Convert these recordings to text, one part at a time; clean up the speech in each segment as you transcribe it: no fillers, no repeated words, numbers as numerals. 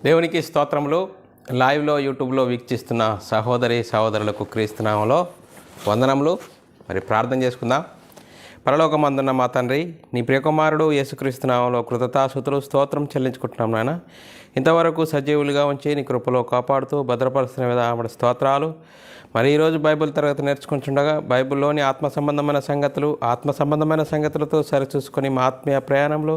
దేవునికి స్తోత్రములు. లైవ్లో యూట్యూబ్లో వీక్షిస్తున్న సహోదరి సహోదరులకు క్రీస్తునామంలో వందనములు. మరి ప్రార్థన చేసుకుందాం. పరలోకమందున్న మా తండ్రి, నీ ప్రియకుమారుడు యేసుక్రీస్తునామంలో కృతజ్ఞతాస్తుతులు స్తోత్రం చెల్లించుకుంటున్నాం నాయన. ఇంతవరకు సజీవులుగా ఉంచి నీ కృపలో కాపాడుతూ భద్రపరుస్తున్న విధాన స్తోత్రాలు. మరి ఈరోజు బైబిల్ తరగతి నేర్చుకుంటుండగా బైబిల్లోని ఆత్మ సంబంధమైన సంగతులతో సరిచూసుకొని మా ఆత్మీయ ప్రయాణంలో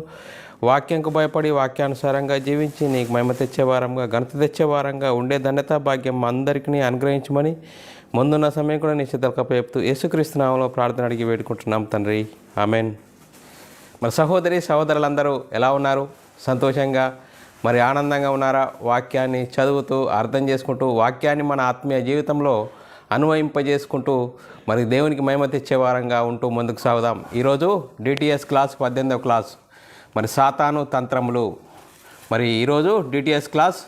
వాక్యంకు భయపడి వాక్యానుసారంగా జీవించి నీకు మహిమ తెచ్చేవారంగా, ఘనత తెచ్చేవారంగా ఉండే ధన్యతా భాగ్యం మా అందరికీ అనుగ్రహించమని ముందున్న సమయం కూడా నీ సిద్ధలకు చెప్తూ యేసుక్రీస్తు నామములో ప్రార్థన అడిగి వేడుకుంటున్నాం తండ్రి, ఆమెన్. మరి సహోదరి సహోదరులందరూ ఎలా ఉన్నారు? సంతోషంగా మరి ఆనందంగా ఉన్నారా? వాక్యాన్ని చదువుతూ అర్థం చేసుకుంటూ వాక్యాన్ని మన ఆత్మీయ జీవితంలో అన్వయింపజేసుకుంటూ మరి దేవునికి మహిమ తెచ్చేవారంగా ఉంటూ ముందుకు సాగుదాం. ఈరోజు డిటిఎస్ క్లాస్ 18వ క్లాస్, మరి సాతాను తంత్రములు. మరి ఈరోజు డిటిఎస్ క్లాస్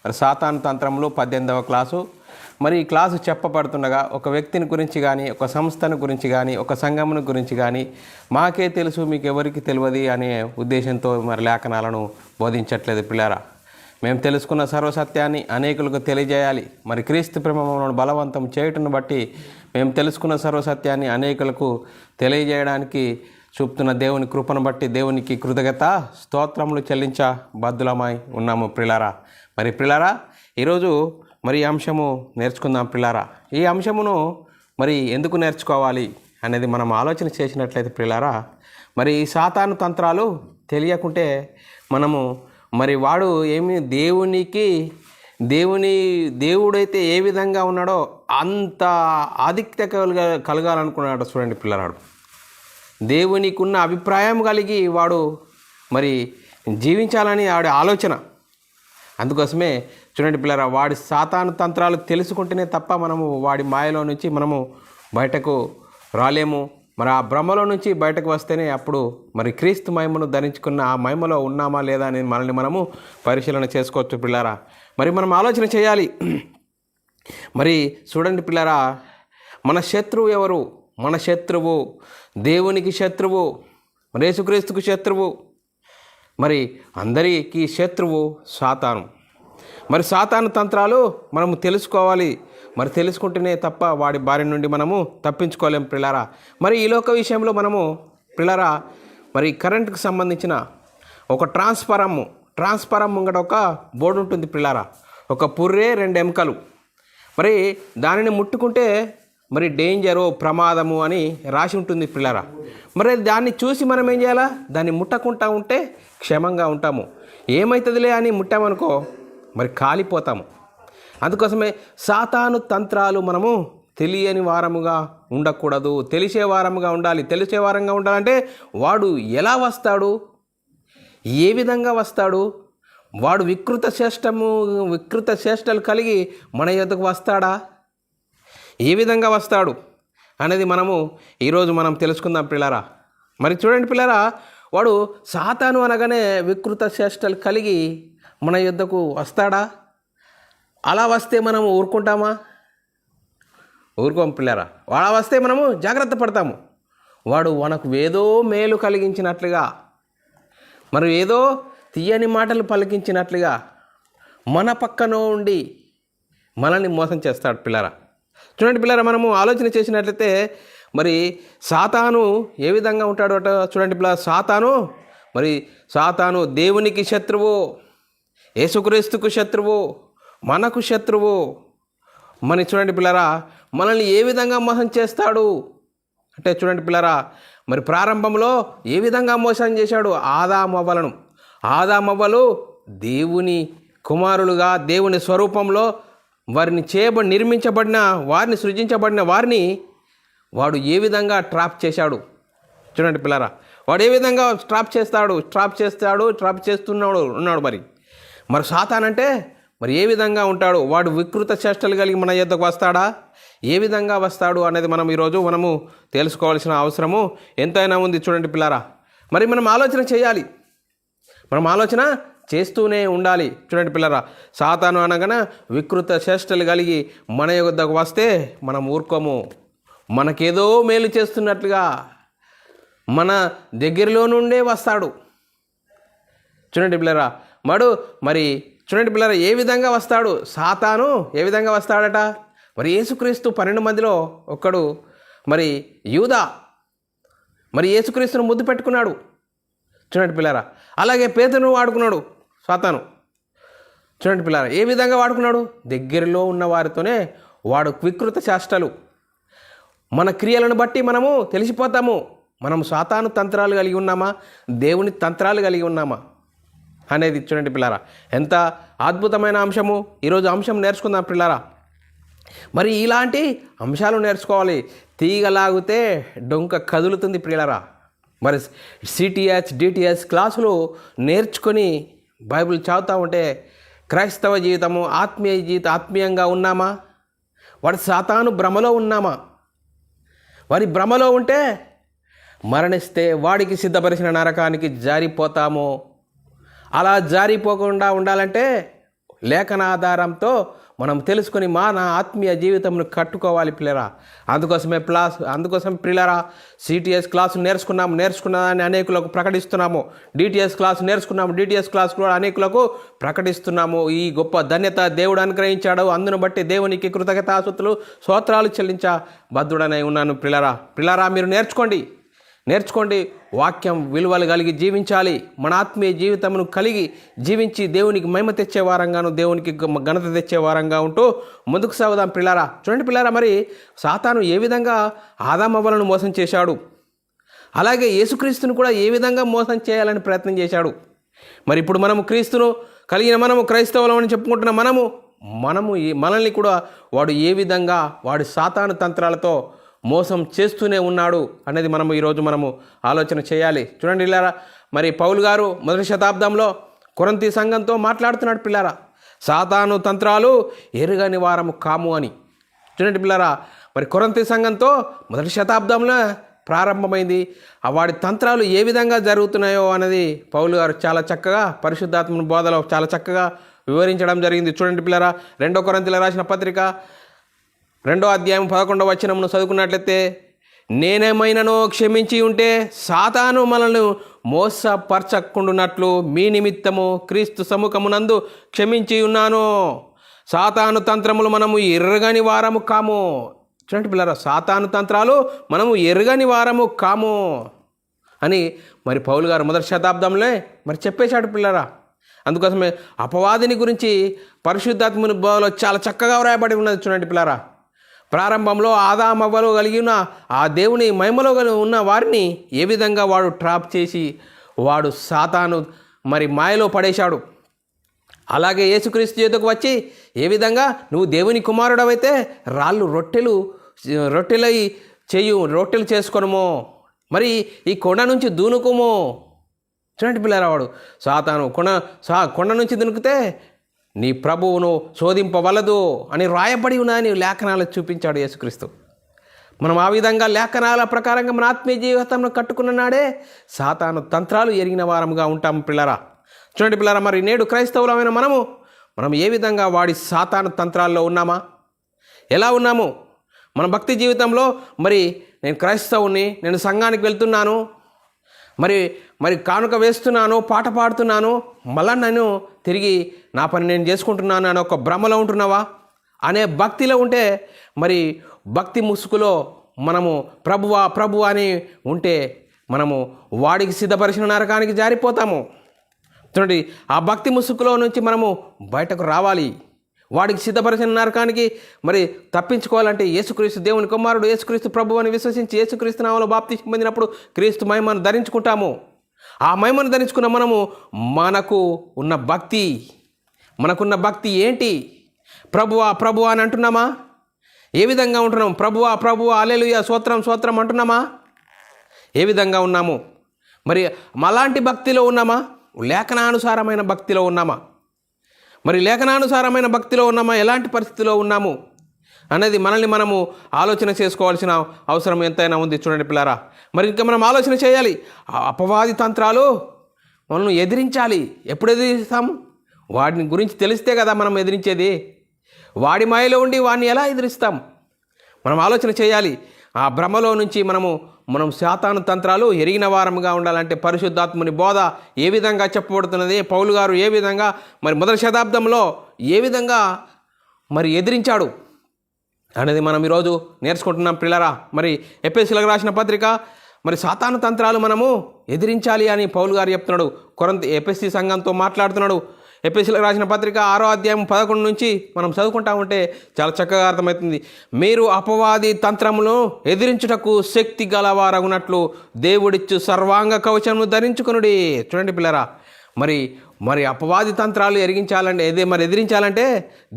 మరి సాతాను తంత్రములు 18వ క్లాసు. మరి ఈ క్లాసు చెప్పబడుతుండగా ఒక వ్యక్తిని గురించి కానీ, ఒక సంస్థను గురించి కానీ, ఒక సంఘమును గురించి కానీ మాకే తెలుసు మీకు ఎవరికి తెలియదు అనే ఉద్దేశంతో మరి లేఖనాలను బోధించట్లేదు పిల్లారా. మేము తెలుసుకున్న సర్వసత్యాన్ని అనేకులకు తెలియజేయాలి. మరి క్రీస్తు ప్రేమను బలవంతం చేయటను బట్టి మేము తెలుసుకున్న సర్వసత్యాన్ని అనేకులకు తెలియజేయడానికి చూపుతున్న దేవుని కృపను బట్టి దేవునికి కృతజ్ఞత స్తోత్రములు చెల్లించ బద్దులమై ఉన్నాము ప్రిలారా. మరి ప్రిలారా, ఈరోజు మరి అంశము నేర్చుకుందాం ప్రిలారా. ఈ అంశమును మరి ఎందుకు నేర్చుకోవాలి అనేది మనం ఆలోచన చేసినట్లయితే ప్రిలారా, మరి ఈ సాతాను తంత్రాలు తెలియకుంటే మనము మరి వాడు ఏమి దేవుడైతే ఏ విధంగా ఉన్నాడో అంత ఆధిక్యత కలగాలనుకున్నాడు. చూడండి పిల్లరాడు, దేవునికి ఉన్న అభిప్రాయం కలిగి వాడు మరి జీవించాలని వాడి ఆలోచన. అందుకోసమే చూడండి పిల్లరా, వాడి సాతాను తంత్రాలు తెలుసుకుంటేనే తప్ప మనము వాడి మాయలో నుంచి మనము బయటకు రాలేము. మరి ఆ భ్రమలో నుంచి బయటకు వస్తేనే అప్పుడు మరి క్రీస్తు మహిమను ధరించుకున్న ఆ మహిమలో ఉన్నామా లేదా అని మనల్ని మనము పరిశీలన చేసుకోవచ్చు పిల్లారా. మరి మనం ఆలోచన చేయాలి. మరి చూడండి పిల్లారా, మన శత్రువు ఎవరు? మన శత్రువు దేవునికి శత్రువు, మరి యేసుక్రీస్తుకు శత్రువు, మరి అందరికీ శత్రువు సాతాను. మరి సాతాను తంత్రాలు మనము తెలుసుకోవాలి. మరి తెలుసుకుంటేనే తప్ప వాడి బారి నుండి మనము తప్పించుకోలేం పిల్లారా. మరి ఈ లోక విషయంలో మనము పిల్లారా, మరి కరెంటుకు సంబంధించిన ఒక ట్రాన్స్ఫారం ముంగట ఒక బోర్డు ఉంటుంది పిల్లారా. ఒక పుర్రే 2 ఎముకలు. మరి దానిని ముట్టుకుంటే మరి డేంజరు, ప్రమాదము అని రాసి ఉంటుంది పిల్లారా. మరి దాన్ని చూసి మనం ఏం చేయాలా? దాన్ని ముట్టకుండా ఉంటే క్షేమంగా ఉంటాము. ఏమవుతుందిలే అని ముట్టామనుకో మరి కాలిపోతాము. అందుకోసమే సాతాను తంత్రాలు మనము తెలియని వారముగా ఉండకూడదు, తెలిసే వారముగా ఉండాలి. తెలిసే వారంగా ఉండాలంటే వాడు ఎలా వస్తాడు, ఏ విధంగా వస్తాడు, వాడు వికృత చేష్టలు కలిగి మన యొద్దకు వస్తాడా, ఏ విధంగా వస్తాడు అనేది మనము ఈరోజు మనం తెలుసుకుందాం పిల్లారా. మరి చూడండి పిల్లారా, వాడు సాతాను అనగానే వికృత చేష్టలు కలిగి మన యొద్దకు వస్తాడా? అలా వస్తే మనము ఊరుకుంటామా? ఊరుకోం పిల్లారా. అలా వస్తే మనము జాగ్రత్త పడతాము. వాడు మనకు ఏదో మేలు కలిగించినట్లుగా, మరి ఏదో తీయని మాటలు పలికించినట్లుగా మన పక్కన ఉండి మనల్ని మోసం చేస్తాడు పిల్లారా. చూడండి పిల్లారా, మనము ఆలోచన చేసినట్లయితే మరి సాతాను ఏ విధంగా ఉంటాడు అట చూడండి పిల్లారా. సాతాను దేవునికి శత్రువు, యేసుక్రీస్తుకు శత్రువు, మనకు శత్రువు. మరి చూడండి పిల్లారా, మనల్ని ఏ విధంగా మోసం చేస్తాడు అంటే చూడండి పిల్లారా, మరి ప్రారంభంలో ఏ విధంగా మోసం చేశాడు? ఆదామవ్వలు దేవుని కుమారులుగా, దేవుని స్వరూపంలో వారిని నిర్మించబడిన వారిని, సృజించబడిన వారిని వాడు ఏ విధంగా ట్రాప్ చేశాడు? చూడండి పిల్లారా, వాడు ఏ విధంగా ట్రాప్ చేస్తున్నాడు. మరి సాతానంటే మరి ఏ విధంగా ఉంటాడు? వాడు వికృత చేష్టలు కలిగి మన యొద్దకు వస్తాడా? ఏ విధంగా వస్తాడు అనేది మనం ఈరోజు మనము తెలుసుకోవాల్సిన అవసరము ఎంతైనా ఉంది. చూడండి పిల్లారా, మరి మనం ఆలోచన చేయాలి. మనం ఆలోచన చేస్తూనే ఉండాలి. చూడండి పిల్లరా, సాతాను అనగానే వికృత చేష్టలు కలిగి మన యొద్దకు వస్తే మనం ఊరుకోము. మనకేదో మేలు చేస్తున్నట్లుగా మన దగ్గరలో నుండే వస్తాడు. చూడండి పిల్లరా, మరి చూడండి పిల్లరా, ఏ విధంగా వస్తాడు సాతాను, ఏ విధంగా వస్తాడట? మరి యేసుక్రీస్తు 12 మందిలో ఒక్కడు మరి యూదా, మరి యేసుక్రీస్తును ముద్దు పెట్టుకున్నాడు. చూడండి పిల్లరా, అలాగే పేతురును వాడుకున్నాడు సాతాను. చూడండి పిల్లరా, ఏ విధంగా వాడుకున్నాడు? దగ్గరలో ఉన్న వారితోనే వాడు వికృత చేష్టలు. మన క్రియలను బట్టి మనము తెలిసిపోతాము, మనం సాతాను తంత్రాలు కలిగి ఉన్నామా, దేవుని తంత్రాలు కలిగి ఉన్నామా అనేది. చూడండి పిల్లారా, ఎంత అద్భుతమైన అంశము. ఈరోజు అంశం నేర్చుకుందాం పిల్లారా. మరి ఇలాంటి అంశాలు నేర్చుకోవాలి. తీగలాగితే డొంక కదులుతుంది పిల్లారా. మరి సిటిహెచ్ డిటిహెచ్ క్లాసులు నేర్చుకొని బైబిల్ చదువుతూ ఉంటే క్రైస్తవ జీవితము ఆత్మీయంగా ఉన్నామా, వాడి సాతాను భ్రమలో ఉన్నామా? వారి భ్రమలో ఉంటే మరణిస్తే వాడికి సిద్ధపరిచిన నరకానికి జారిపోతాము. అలా జారిపోకుండా ఉండాలంటే లేఖన ఆధారంతో మనం తెలుసుకొని నా ఆత్మీయ జీవితంను కట్టుకోవాలి పిల్లరా. అందుకోసం పిల్లరా సిటిఎస్ క్లాసు నేర్చుకున్నామని అనేకులకు ప్రకటిస్తున్నాము. డిటిఎస్ క్లాసు డిటిఎస్ క్లాసు కూడా అనేకులకు ప్రకటిస్తున్నాము. ఈ గొప్ప ధన్యత దేవుడు అనుగ్రహించాడు. అందును బట్టి దేవునికి కృతజ్ఞతాస్తుతులు స్తోత్రాలు చెల్లించా బద్ధుడనై ఉన్నాను పిల్లరా. మీరు నేర్చుకోండి. వాక్యం విలువలు కలిగి జీవించాలి. మన ఆత్మీయ జీవితమును కలిగి జీవించి దేవునికి మహిమ తెచ్చే వారంగాను, దేవునికి ఘనత తెచ్చే వారంగా ఉంటూ ముందుకు సాగుదాం పిల్లారా. చూడండి పిల్లారా, మరి సాతాను ఏ విధంగా ఆదామవ్వలను మోసం చేశాడు, అలాగే యేసుక్రీస్తును కూడా ఏ విధంగా మోసం చేయాలని ప్రయత్నం చేశాడు. మరి ఇప్పుడు మనము క్రీస్తును కలిగిన మనము క్రైస్తవులమని చెప్పుకుంటున్న మనల్ని కూడా వాడు ఏ విధంగా వాడి సాతాను తంత్రాలతో మోసం చేస్తూనే ఉన్నాడు అనేది ఈరోజు మనము ఆలోచన చేయాలి. చూడండి పిల్లారా, మరి పౌలు గారు 1వ శతాబ్దంలో కొరింథీ సంఘంతో మాట్లాడుతున్నాడు పిల్లారా. సాతాను తంత్రాలు ఎరుగని వారము కాము అని. చూడండి పిల్లారా, మరి కొరింథీ సంఘంతో 1వ శతాబ్దంలో ప్రారంభమైంది. వాడి తంత్రాలు ఏ విధంగా జరుగుతున్నాయో అనేది పౌలు గారు చాలా చక్కగా పరిశుద్ధాత్మ బోధలో చాలా చక్కగా వివరించడం జరిగింది. చూడండి పిల్లారా, 2వ కొరింథీయులకు రాసిన పత్రిక 2వ అధ్యాయం 11వ వచనమును చదువుకున్నట్లయితే, నేనేమైనానో క్షమించి ఉంటే సాతాను మనల్ని మోసపరచకుండునట్లు మీ నిమిత్తము క్రీస్తు సముఖమునందు క్షమించి ఉన్నాను. సాతాను తంత్రములు మనము ఎరుగని వారము కాము. చూడండి పిల్లరా, సాతాను తంత్రాలు మనము ఎరుగని వారము కాము అని మరి పౌలు గారు 1వ శతాబ్దంలో మరి చెప్పేశాడు పిల్లరా. అందుకోసమే అపవాదిని గురించి పరిశుద్ధాత్మని బోధలో చాలా చక్కగా వ్రాయబడి ఉన్నది. చూడండి పిల్లరా, ప్రారంభంలో ఆదామవ్వలో కలిగిన ఆ దేవుని మహిమలో ఉన్న వారిని ఏ విధంగా వాడు ట్రాప్ చేసి వాడు సాతాను మరి మాయలో పడేశాడు. అలాగే యేసుక్రీస్తు చేతుకు వచ్చి ఏ విధంగా నువ్వు దేవుని కుమారుడవైతే రాళ్ళు రొట్టెలు చేసుకొనుమో, మరి ఈ కొండ నుంచి దూనుకుమో. చూడండి పిల్లరా, వాడు సాతాను కొండ నుంచి దునికితే నీ ప్రభువును శోధింపవలదు అని రాయబడి ఉన్నాయని లేఖనాలు చూపించాడు యేసుక్రీస్తు. మనం ఆ విధంగా లేఖనాల ప్రకారంగా మన ఆత్మీయ జీవితంలో కట్టుకున్న నాడే సాతాను తంత్రాలు ఎరిగిన వారంగా ఉంటాము పిల్లరా. చూడండి పిల్లరా, మరి నేడు క్రైస్తవులమైన మనం ఏ విధంగా వాడి సాతాను తంత్రాల్లో ఉన్నామా, ఎలా ఉన్నాము? మన భక్తి జీవితంలో మరి నేను క్రైస్తవుని, నేను సంఘానికి వెళ్తున్నాను, మరి కానుక వేస్తున్నాను, పాట పాడుతున్నాను, మళ్ళా నేను తిరిగి నా పని నేను చేసుకుంటున్నాను అని ఒక భ్రమలో ఉంటున్నావా అనే భక్తిలో ఉంటే, మరి భక్తి ముసుగులో మనము ప్రభువా అని ఉంటే మనము వాడికి సిద్ధపరిచిన నరకానికి జారిపోతాము. చూడండి, ఆ భక్తి ముసుగులో నుంచి మనము బయటకు రావాలి. వాడికి సిద్ధపరిచిన నరకానికి మరి తప్పించుకోవాలంటే యేసుక్రీస్తు దేవుని కుమారుడు, యేసుక్రీస్తు ప్రభువు అని విశ్వసించి యేసుక్రీస్తు నామములో బాప్తిస్మం పొందినప్పుడు క్రీస్తు మహిమను ధరించుకుంటాము. ఆ మహిమను ధరించుకున్న మనకున్న భక్తి ఏంటి? ప్రభువా అని అంటున్నామా? ఏ విధంగా ఉంటున్నాము? ప్రభువా హల్లెలూయా స్తోత్రం అంటున్నామా? ఏ విధంగా ఉన్నాము? మరి అలాంటి భక్తిలో ఉన్నామా? లేఖనానుసారమైన భక్తిలో ఉన్నామా? లేఖనానుసారమైన భక్తిలో ఉన్నామా? ఎలాంటి పరిస్థితిలో ఉన్నాము అనేది మనల్ని మనము ఆలోచన చేసుకోవాల్సిన అవసరం ఎంతైనా ఉంది. చూడండి పిల్లారా, మరి ఇంకా మనం ఆలోచన చేయాలి. అపవాది తంత్రాలు మనల్ని ఎదిరించాలి. ఎప్పుడు ఎదిరిస్తాము? వాడిని గురించి తెలిస్తే కదా మనం ఎదిరించేది. వాడి మాయలో ఉండి వాడిని ఎలా ఎదిరిస్తాం? మనం ఆలోచన చేయాలి. ఆ భ్రమలో నుంచి మనము మనం సాతాను తంత్రాలు ఎరిగిన వారముగా ఉండాలంటే పరిశుద్ధాత్ముని బోధ ఏ విధంగా చెప్పబడుతున్నది, పౌలు గారు ఏ విధంగా మరి మొదటి శతాబ్దంలో ఏ విధంగా మరి ఎదిరించాడు అనేది మనం ఈరోజు నేర్చుకుంటున్నాం పిల్లరా. మరి ఎఫెసీయులకు రాసిన పత్రిక మరి సాతాను తంత్రాలు మనము ఎదిరించాలి అని పౌలు గారు చెప్తున్నాడు. ఎఫెసీ సంఘంతో మాట్లాడుతున్నాడు. ఎఫెసీయులకు రాసిన పత్రిక 6వ అధ్యాయం 11 నుంచి మనం చదువుకుంటా ఉంటే చాలా చక్కగా అర్థమవుతుంది. మీరు అపవాది తంత్రమును ఎదిరించుటకు శక్తి గలవారగునట్లు దేవుడిచ్చు సర్వాంగ కవచమును ధరించుకొనుడి. చూడండి పిల్లరా, మరి అపవాది తంత్రాలు ఎదిరించాలంటే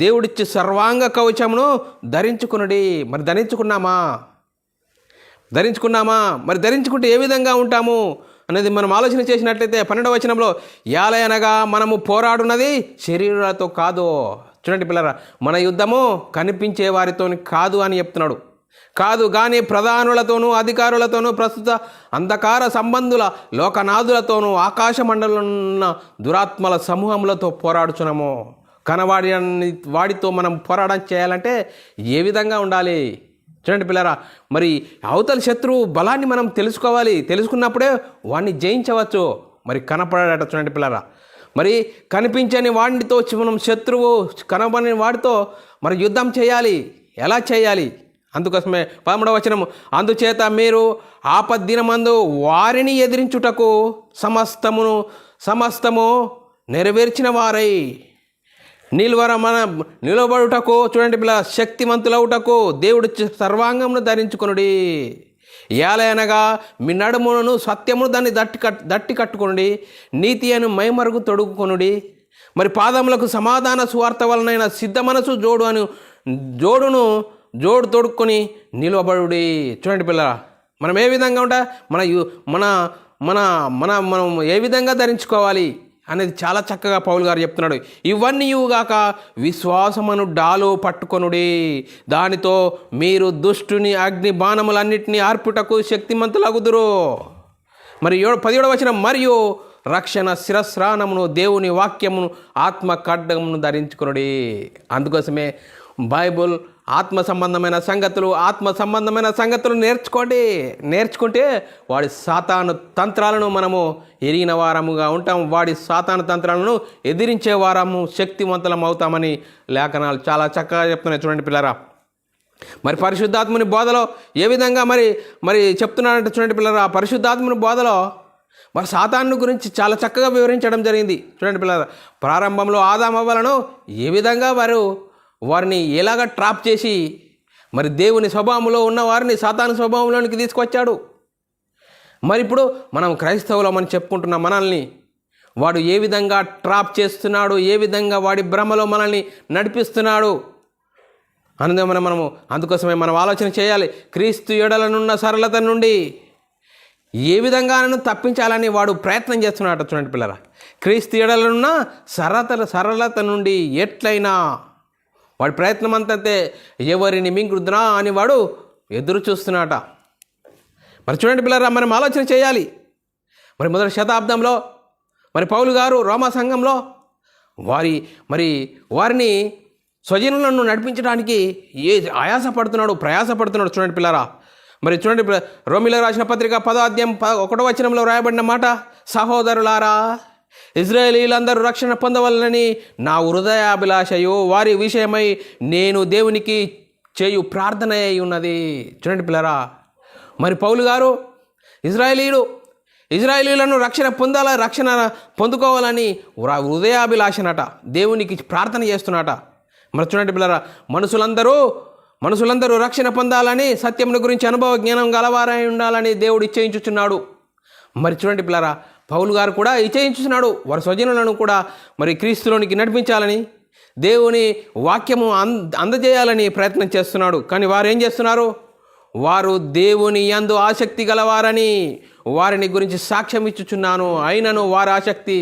దేవుడిచ్చు సర్వాంగ కవచమును ధరించుకొనుడి. మరి ధరించుకున్నామా? మరి ధరించుకుంటే ఏ విధంగా ఉంటాము అనేది మనం ఆలోచన చేసినట్లయితే 12వ వచనంలో యాలయనగా మనము పోరాడున్నది శరీరాలతో కాదు. చూడండి పిల్లరా, మన యుద్ధము కనిపించే వారితో కాదు అని చెప్తున్నాడు. కాదు కానీ ప్రధానులతోనూ అధికారులతోనూ ప్రస్తుత అంధకార సంబంధుల లోకనాథులతోనూ ఆకాశ మండలంలో దురాత్మల సమూహములతో పోరాడుచున్నాము. వాడితో మనం పోరాటం చేయాలంటే ఏ విధంగా ఉండాలి? చూడండి పిల్లరా, మరి అవతల శత్రువు బలాన్ని మనం తెలుసుకోవాలి. తెలుసుకున్నప్పుడే వాడిని జయించవచ్చు. మరి కనపడాడట. చూడండి పిల్లరా, మరి కనిపించని వాడితో మనం శత్రువు కనపడని వాడితో మరి యుద్ధం చేయాలి. ఎలా చేయాలి? అందుకోసమే 13వ వచనము, అందుచేత మీరు ఆపద్దినమందు వారిని ఎదిరించుటకు సమస్తము నెరవేర్చిన వారై నిలబడుటకు, చూడండి పిల్ల, శక్తివంతులవుటకు దేవుడు సర్వాంగమును ధరించుకొనుడి. ఏలయనగా మీ నడుమును సత్యమును దాన్ని దట్టి కట్టుకొనుడి, నీతి అని మైమరుగు తొడుగుకొనుడి. మరి పాదములకు సమాధాన సువార్త వలనైన సిద్ధ మనసు జోడు తొడుక్కొని నిలబడుడి. చూడండి పిల్ల, మనం ఏ విధంగా ఉంటా మనం ఏ విధంగా ధరించుకోవాలి అనేది చాలా చక్కగా పౌలు గారు చెప్తున్నాడు. ఇవన్నీ గాక విశ్వాసమును డాలు పట్టుకొనుడి, దానితో మీరు దుష్టుని అగ్ని బాణములన్నిటినీ ఆర్పుటకు శక్తిమంతులగుదురు. మరి 17వ వచనం, మరియు రక్షణ శిరస్రాణమును దేవుని వాక్యమును ఆత్మ ఖడ్గమును ధరించుకొనుడి. అందుకోసమే బైబుల్ ఆత్మ సంబంధమైన సంగతులు నేర్చుకుంటే వాడి సాతాను తంత్రాలను మనము ఎరిగిన వారముగా ఉంటాం. వాడి సాతాను తంత్రాలను ఎదిరించే వారము శక్తివంతులం అవుతామని లేఖనాలు చాలా చక్కగా చెప్తున్నాయి. చూడండి పిల్లరా, మరి పరిశుద్ధాత్ముని బోధలో ఏ విధంగా మరి చెప్తున్నాడంటే, చూడండి పిల్లరా, పరిశుద్ధాత్ముని బోధలో మరి సాతాను గురించి చాలా చక్కగా వివరించడం జరిగింది. చూడండి పిల్లరా, ప్రారంభంలో ఆదాము హవ్వలను ఏ విధంగా వారిని ఎలాగ ట్రాప్ చేసి మరి దేవుని స్వభావంలో ఉన్న వారిని సాతాను స్వభావంలోనికి తీసుకొచ్చాడు. మరి ఇప్పుడు మనం క్రైస్తవులం అని చెప్పుకుంటున్న మనల్ని వాడు ఏ విధంగా ట్రాప్ చేస్తున్నాడు, ఏ విధంగా వాడి భ్రమలో మనల్ని నడిపిస్తున్నాడు అందుకోసమే మనం ఆలోచన చేయాలి. క్రీస్తు ఎడలనున్న సరళత నుండి ఏ విధంగా తప్పించాలని వాడు ప్రయత్నం చేస్తున్నాడు. చూడండి పిల్లరా, క్రీస్తు ఎడలనున్న సరళత నుండి ఎట్లయినా వాడి ప్రయత్నం అంతే ఎవరిని మింగుద్రా అని వాడు ఎదురు చూస్తున్నాట. మరి చూడండి పిల్లరా, మనం ఆలోచన చేయాలి. మరి మొదటి శతాబ్దంలో మరి పౌలు గారు రోమా సంఘంలో వారిని స్వజనులను నడిపించడానికి ప్రయాసపడుతున్నాడు. చూడండి పిల్లరా, మరి చూడండి రోమీయులకు రాసిన పత్రిక 10వ అధ్యాయం 1వ వచనంలో రాయబడిన మాట, సహోదరులారా, ఇశ్రాయేలీలందరూ రక్షణ పొందవలనని నా హృదయాభిలాషయు వారి విషయమై నేను దేవునికి చేయు ప్రార్థన అయి ఉన్నది. చూడండి పిల్లరా, మరి పౌలు గారు ఇజ్రాయేలీలను రక్షణ పొందుకోవాలని హృదయాభిలాషనట, దేవునికి ప్రార్థన చేస్తున్నట. మరి చూడండి పిల్లరా, మనుషులందరూ రక్షణ పొందాలని, సత్యమును గురించి అనుభవ జ్ఞానం గలవారై ఉండాలని దేవుడు ఇచ్చేయించుచున్నాడు. మరి చూడండి పిల్లరా, పౌలు గారు కూడా ఇచ్చేయించుతున్నాడు. వారి స్వజనులను కూడా మరి క్రీస్తులోనికి నడిపించాలని, దేవుని వాక్యము అందజేయాలని ప్రయత్నం చేస్తున్నాడు. కానీ వారు ఏం చేస్తున్నారు? వారు దేవుని యందు ఆసక్తి గలవారని వారిని గురించి సాక్ష్యం ఇచ్చుచున్నాను, అయినను వారి ఆసక్తి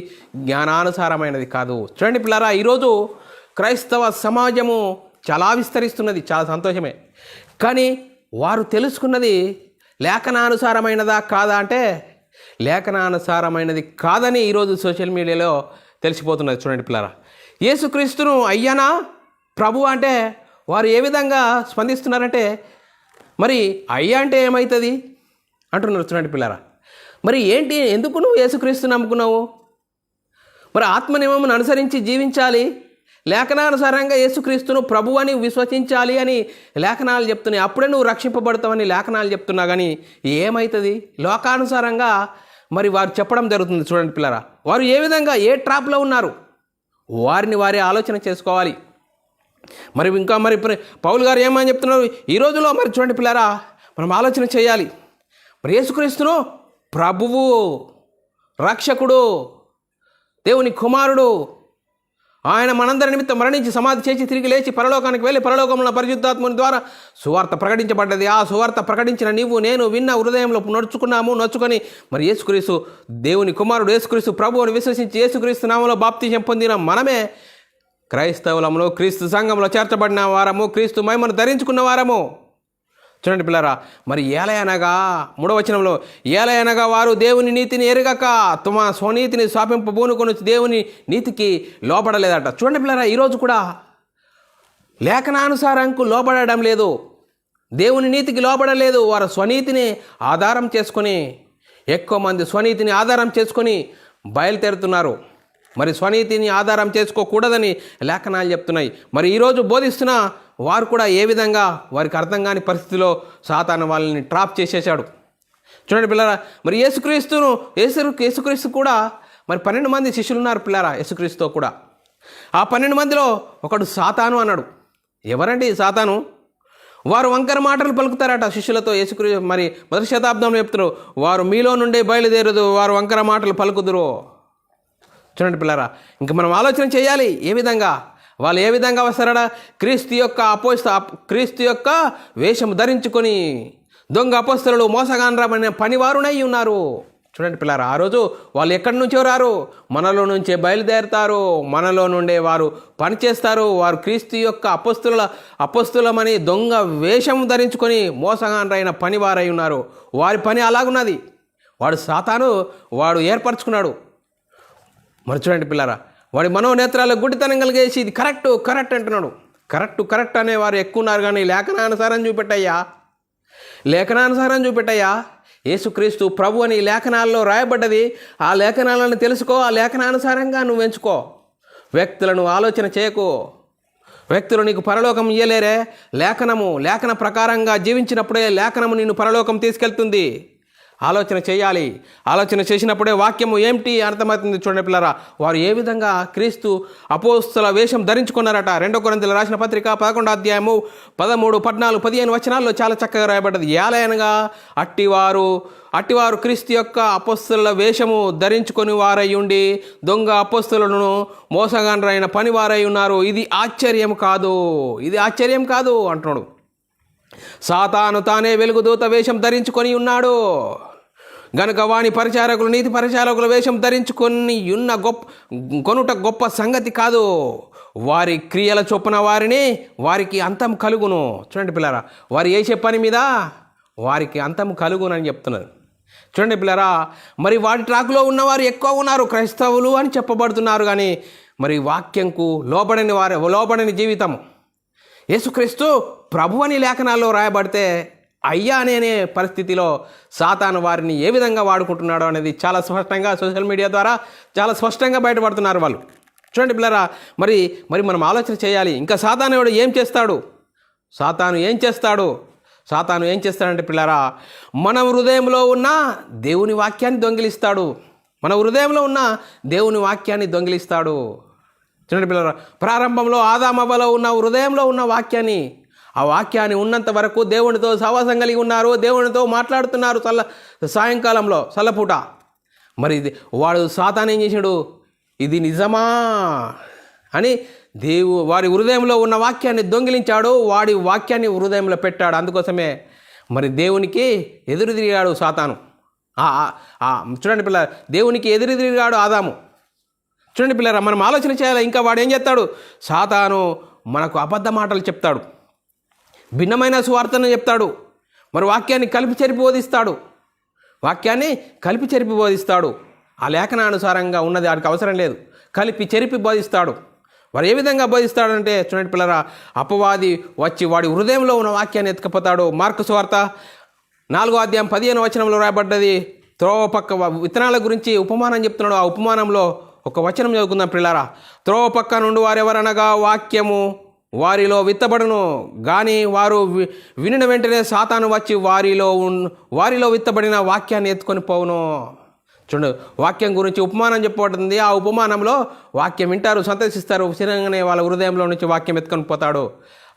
జ్ఞానానుసారమైనది కాదు. చూడండి పిల్లరా, ఈరోజు క్రైస్తవ సమాజము చాలా విస్తరిస్తున్నది, చాలా సంతోషమే. కానీ వారు తెలుసుకున్నది లేఖనానుసారమైనదా కాదా అంటే లేఖనానుసారమైనది కాదని ఈరోజు సోషల్ మీడియాలో తెలిసిపోతున్నది. చూడండి పిల్లరా, యేసుక్రీస్తును అయ్యానా ప్రభు అంటే వారు ఏ విధంగా స్పందిస్తున్నారంటే, మరి అయ్యా అంటే ఏమవుతుంది, అంటున్నారు. చూడండి పిల్లరా, మరి ఏంటి, ఎందుకు నువ్వు యేసుక్రీస్తు నమ్ముకున్నావు? మరి ఆత్మ నియమమును అనుసరించి జీవించాలి, లేఖనానుసారంగా యేసుక్రీస్తును ప్రభు అని విశ్వసించాలి అని లేఖనాలు చెప్తున్నాయి. అప్పుడే నువ్వు రక్షింపబడతావని లేఖనాలు చెప్తున్నా కానీ ఏమవుతుంది? లోకానుసారంగా మరి వారు చెప్పడం జరుగుతుంది. చూడండి పిల్లరా, వారు ఏ విధంగా ఏ ట్రాప్లో ఉన్నారు వారిని వారే ఆలోచన చేసుకోవాలి. మరి ఇంకా మరి పౌలు గారు ఏమని చెప్తున్నారు ఈ రోజులో? మరి చూడండి పిల్లరా, మనం ఆలోచన చేయాలి. మరి యేసుక్రీస్తును ప్రభువు, రక్షకుడు, దేవుని కుమారుడు, ఆయన మనందరి నిమిత్తం మరణించి సమాధి చేసి తిరిగి లేచి పరలోకానికి వెళ్ళి పరలోకంలో పరిశుద్ధాత్మని ద్వారా సువార్త ప్రకటించబడ్డది. ఆ సువార్త ప్రకటించిన నీవు నేను విన్న హృదయంలో నొచ్చుకొని మరి యేసుక్రీస్తు దేవుని కుమారుడు, యేసుక్రీస్తు ప్రభు అని విశ్వసించి యేసుక్రీస్తు నామంలో బాప్తిసం పొందిన మనమే క్రైస్తవులంలో, క్రీస్తు సంఘంలో చేర్చబడిన వారము, క్రీస్తు మహిమను ధరించుకున్న వారము. చూడండి పిల్లరా, మరి ఏలయనగా 3వ వచనంలో, ఏలయనగా వారు దేవుని నీతిని ఎరగక తమ స్వనీతిని స్థాపింపబూనుకొని దేవుని నీతికి లోపడలేదట. చూడండి పిల్లరా, ఈరోజు కూడా లేఖనానుసారంకు లోపడడం లేదు, దేవుని నీతికి లోపడలేదు. వారు స్వనీతిని ఆధారం చేసుకొని, ఎక్కువ మంది స్వనీతిని ఆధారం చేసుకొని బయలుదేరుతున్నారు. మరి స్వనీతిని ఆధారం చేసుకోకూడదని లేఖనాలు చెప్తున్నాయి. మరి ఈరోజు బోధిస్తున్న వారు కూడా ఏ విధంగా వారికి అర్థం కాని పరిస్థితిలో సాతాను వాళ్ళని ట్రాప్ చేసేసాడు. చూడండి పిల్లరా, మరి యేసుక్రీస్తు కూడా మరి 12 మంది శిష్యులు ఉన్నారు పిల్లరా యేసుక్రీస్తుతో కూడా. ఆ 12 మందిలో ఒకడు సాతాను అన్నాడు. ఎవరండి సాతాను? వారు వంకర మాటలు పలుకుతారట శిష్యులతో. యేసుక్రీస్తు మరి 1వ శతాబ్దంలో చెప్తున్నారు, వారు మీలో నుండే బయలుదేరదు, వారు వంకర మాటలు పలుకుదురు. చూడండి పిల్లరా, ఇంక మనం ఆలోచన చేయాలి. ఏ విధంగా వాళ్ళు ఏ విధంగా వస్తారడా? క్రీస్తు యొక్క వేషం ధరించుకొని దొంగ అపోస్తలులు, మోసగాండ్రమైన పనివారునై ఉన్నారు. చూడండి పిల్లరా, ఆ రోజు వాళ్ళు ఎక్కడి నుంచో రారు, మనలో నుంచే బయలుదేరుతారు, మనలో నుండే వారు పనిచేస్తారు. వారు క్రీస్తు యొక్క అపోస్తులమని దొంగ వేషం ధరించుకొని మోసగాండ్రైన పనివారై ఉన్నారు. వారి పని అలాగున్నది. వాడు సాతాను వాడు ఏర్పరచుకున్నాడు. మరి చూడండి పిల్లరా, వాడి మనోనేత్రాలకు గుడ్డితనం కలిగేసి ఇది కరెక్ట్ అంటున్నాడు. కరెక్ట్ అనేవారు ఎక్కువ ఉన్నారు. కానీ లేఖనానుసారం చూపెట్టయ్యా, యేసుక్రీస్తు ప్రభు అని లేఖనాల్లో రాయబడ్డది. ఆ లేఖనాలను తెలుసుకో, ఆ లేఖనానుసారంగా నువ్వు ఎంచుకో. వ్యక్తులను ఆలోచన చేయకు. వ్యక్తులు నీకు పరలోకం ఇయ్యలేరే. లేఖన ప్రకారంగా జీవించినప్పుడే లేఖనము నిన్ను పరలోకం తీసుకెళ్తుంది. ఆలోచన చేయాలి. ఆలోచన చేసినప్పుడే వాక్యము ఏమిటి అర్థమవుతుంది. చూడండి పిల్లరా, వారు ఏ విధంగా క్రీస్తు అపోస్తల వేషం ధరించుకున్నారట. 2 కొరింథీయులకు రాసిన పత్రిక 11వ అధ్యాయము 13, 14, 15 వచనాల్లో చాలా చక్కగా రాయబడ్డది. ఏలయనగా అట్టివారు క్రీస్తు యొక్క అపోస్తల వేషము ధరించుకొని వారై ఉండి దొంగ అపోస్తలను మోసగాండ్రైన పని వారై ఉన్నారు. ఇది ఆశ్చర్యం కాదు అంటున్నాడు. సాతాను తానే వెలుగుదూత వేషం ధరించుకొని ఉన్నాడు గనుక వాని పరిచారకులు నీతి పరిచారకుల వేషం ధరించుకొని కొనుట గొప్ప సంగతి కాదు. వారి క్రియల చొప్పున వారికి అంతం కలుగును. చూడండి పిల్లరా, వారు చేసే పని మీద వారికి అంతం కలుగునని చెప్తున్నారు. చూడండి పిల్లరా, మరి వాటి ట్రాక్లో ఉన్నవారు ఎక్కువ ఉన్నారు, క్రైస్తవులు అని చెప్పబడుతున్నారు. కానీ మరి వాక్యంకు లోబడని జీవితం, యేసుక్రీస్తు ప్రభు అని లేఖనాల్లో రాయబడితే అయ్యా అనే పరిస్థితిలో సాతాను వారిని ఏ విధంగా వాడుకుంటున్నాడో అనేది చాలా స్పష్టంగా సోషల్ మీడియా ద్వారా చాలా స్పష్టంగా బయటపడుతున్నారు వాళ్ళు. చూడండి పిల్లరా, మరి మనం ఆలోచన చేయాలి. ఇంకా సాతాను ఏం చేస్తాడు? సాతాను ఏం చేస్తాడంటే పిల్లరా, మన హృదయంలో ఉన్న దేవుని వాక్యాన్ని దొంగిలిస్తాడు. చూడండి పిల్లరా, ప్రారంభంలో ఆదామవ్వలో ఉన్న హృదయంలో ఉన్న ఆ వాక్యాన్ని ఉన్నంత వరకు దేవునితో సహవాసం కలిగి ఉన్నారు, దేవునితో మాట్లాడుతున్నారు సాయంకాలంలో చల్లపూట. మరి వాడు సాతాను ఏం చేశాడు? ఇది నిజమా అని వారి హృదయంలో ఉన్న వాక్యాన్ని దొంగిలించాడు, వాడి వాక్యాన్ని హృదయంలో పెట్టాడు. అందుకోసమే మరి దేవునికి ఎదురు తిరిగాడు సాతాను. చూడండి పిల్ల, దేవునికి ఎదురు తిరిగాడు ఆదాము. చూడండి పిల్లరా, మనం ఆలోచన చేయాలి. ఇంకా వాడు ఏం చేస్తాడు? సాతాను మనకు అబద్ధ మాటలు చెప్తాడు, భిన్నమైన సువార్తను చెప్తాడు, మరి వాక్యాన్ని కలిపి చెరిపి బోధిస్తాడు. ఆ లేఖనానుసారంగా ఉన్నది వాడికి అవసరం లేదు, కలిపి చెరిపి బోధిస్తాడు. వారు ఏ విధంగా బోధిస్తాడంటే చూడండి పిల్లరా, అపవాది వచ్చి వాడి హృదయంలో ఉన్న వాక్యాన్ని ఎత్తుకపోతాడు. మార్కు సువార్త 4:15 రాయబడ్డది. త్రోవ పక్క విత్తనాల గురించి ఉపమానం చెప్తున్నాడు. ఆ ఉపమానంలో ఒక వచనం చదువుకుందాం ప్రియులారా. త్రోవ పక్క నుండి వారెవరనగా వాక్యము వారిలో విత్తబడును, కానీ వారు వినిన వెంటనే సాతాను వచ్చి వారిలో విత్తబడిన వాక్యాన్ని ఎత్తుకొని పోవును. చూడండి, వాక్యం గురించి ఉపమానం చెప్పబడుతుంది. ఆ ఉపమానంలో వాక్యం వింటారు, సంతోషిస్తారు, చిరంగానే వాళ్ళ హృదయంలో నుంచి వాక్యం ఎత్తుకొని పోతాడు.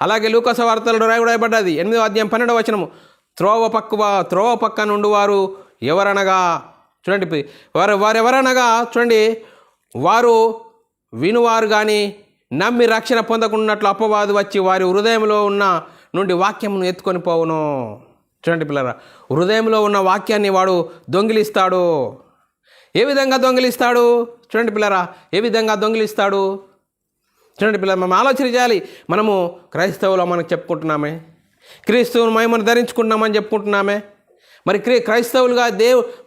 అలాగే లూకా సువార్తలో రాయబడ్డది 8:12 త్రోవ పక్క నుండి వారు ఎవరనగా, చూడండి వారెవరనగా చూడండి, వారు వినువారు కానీ నమ్మి రక్షణ పొందకున్నట్లు అపవాదు వచ్చి వారి హృదయంలో ఉన్న నుండి వాక్యమును ఎత్తుకొని పోవును. చూడండి పిల్లరా, హృదయంలో ఉన్న వాక్యాన్ని వాడు దొంగిలిస్తాడు. ఏ విధంగా దొంగిలిస్తాడు? చూడండి పిల్లరా, ఏ విధంగా దొంగిలిస్తాడు? చూడండి పిల్లలు, మనం ఆలోచన చేయాలి. మనము క్రైస్తవులు మనకు చెప్పుకుంటున్నామే, క్రీస్తువును మహిమను ధరించుకుంటున్నామని చెప్పుకుంటున్నామే. మరి క్రైస్తవులుగా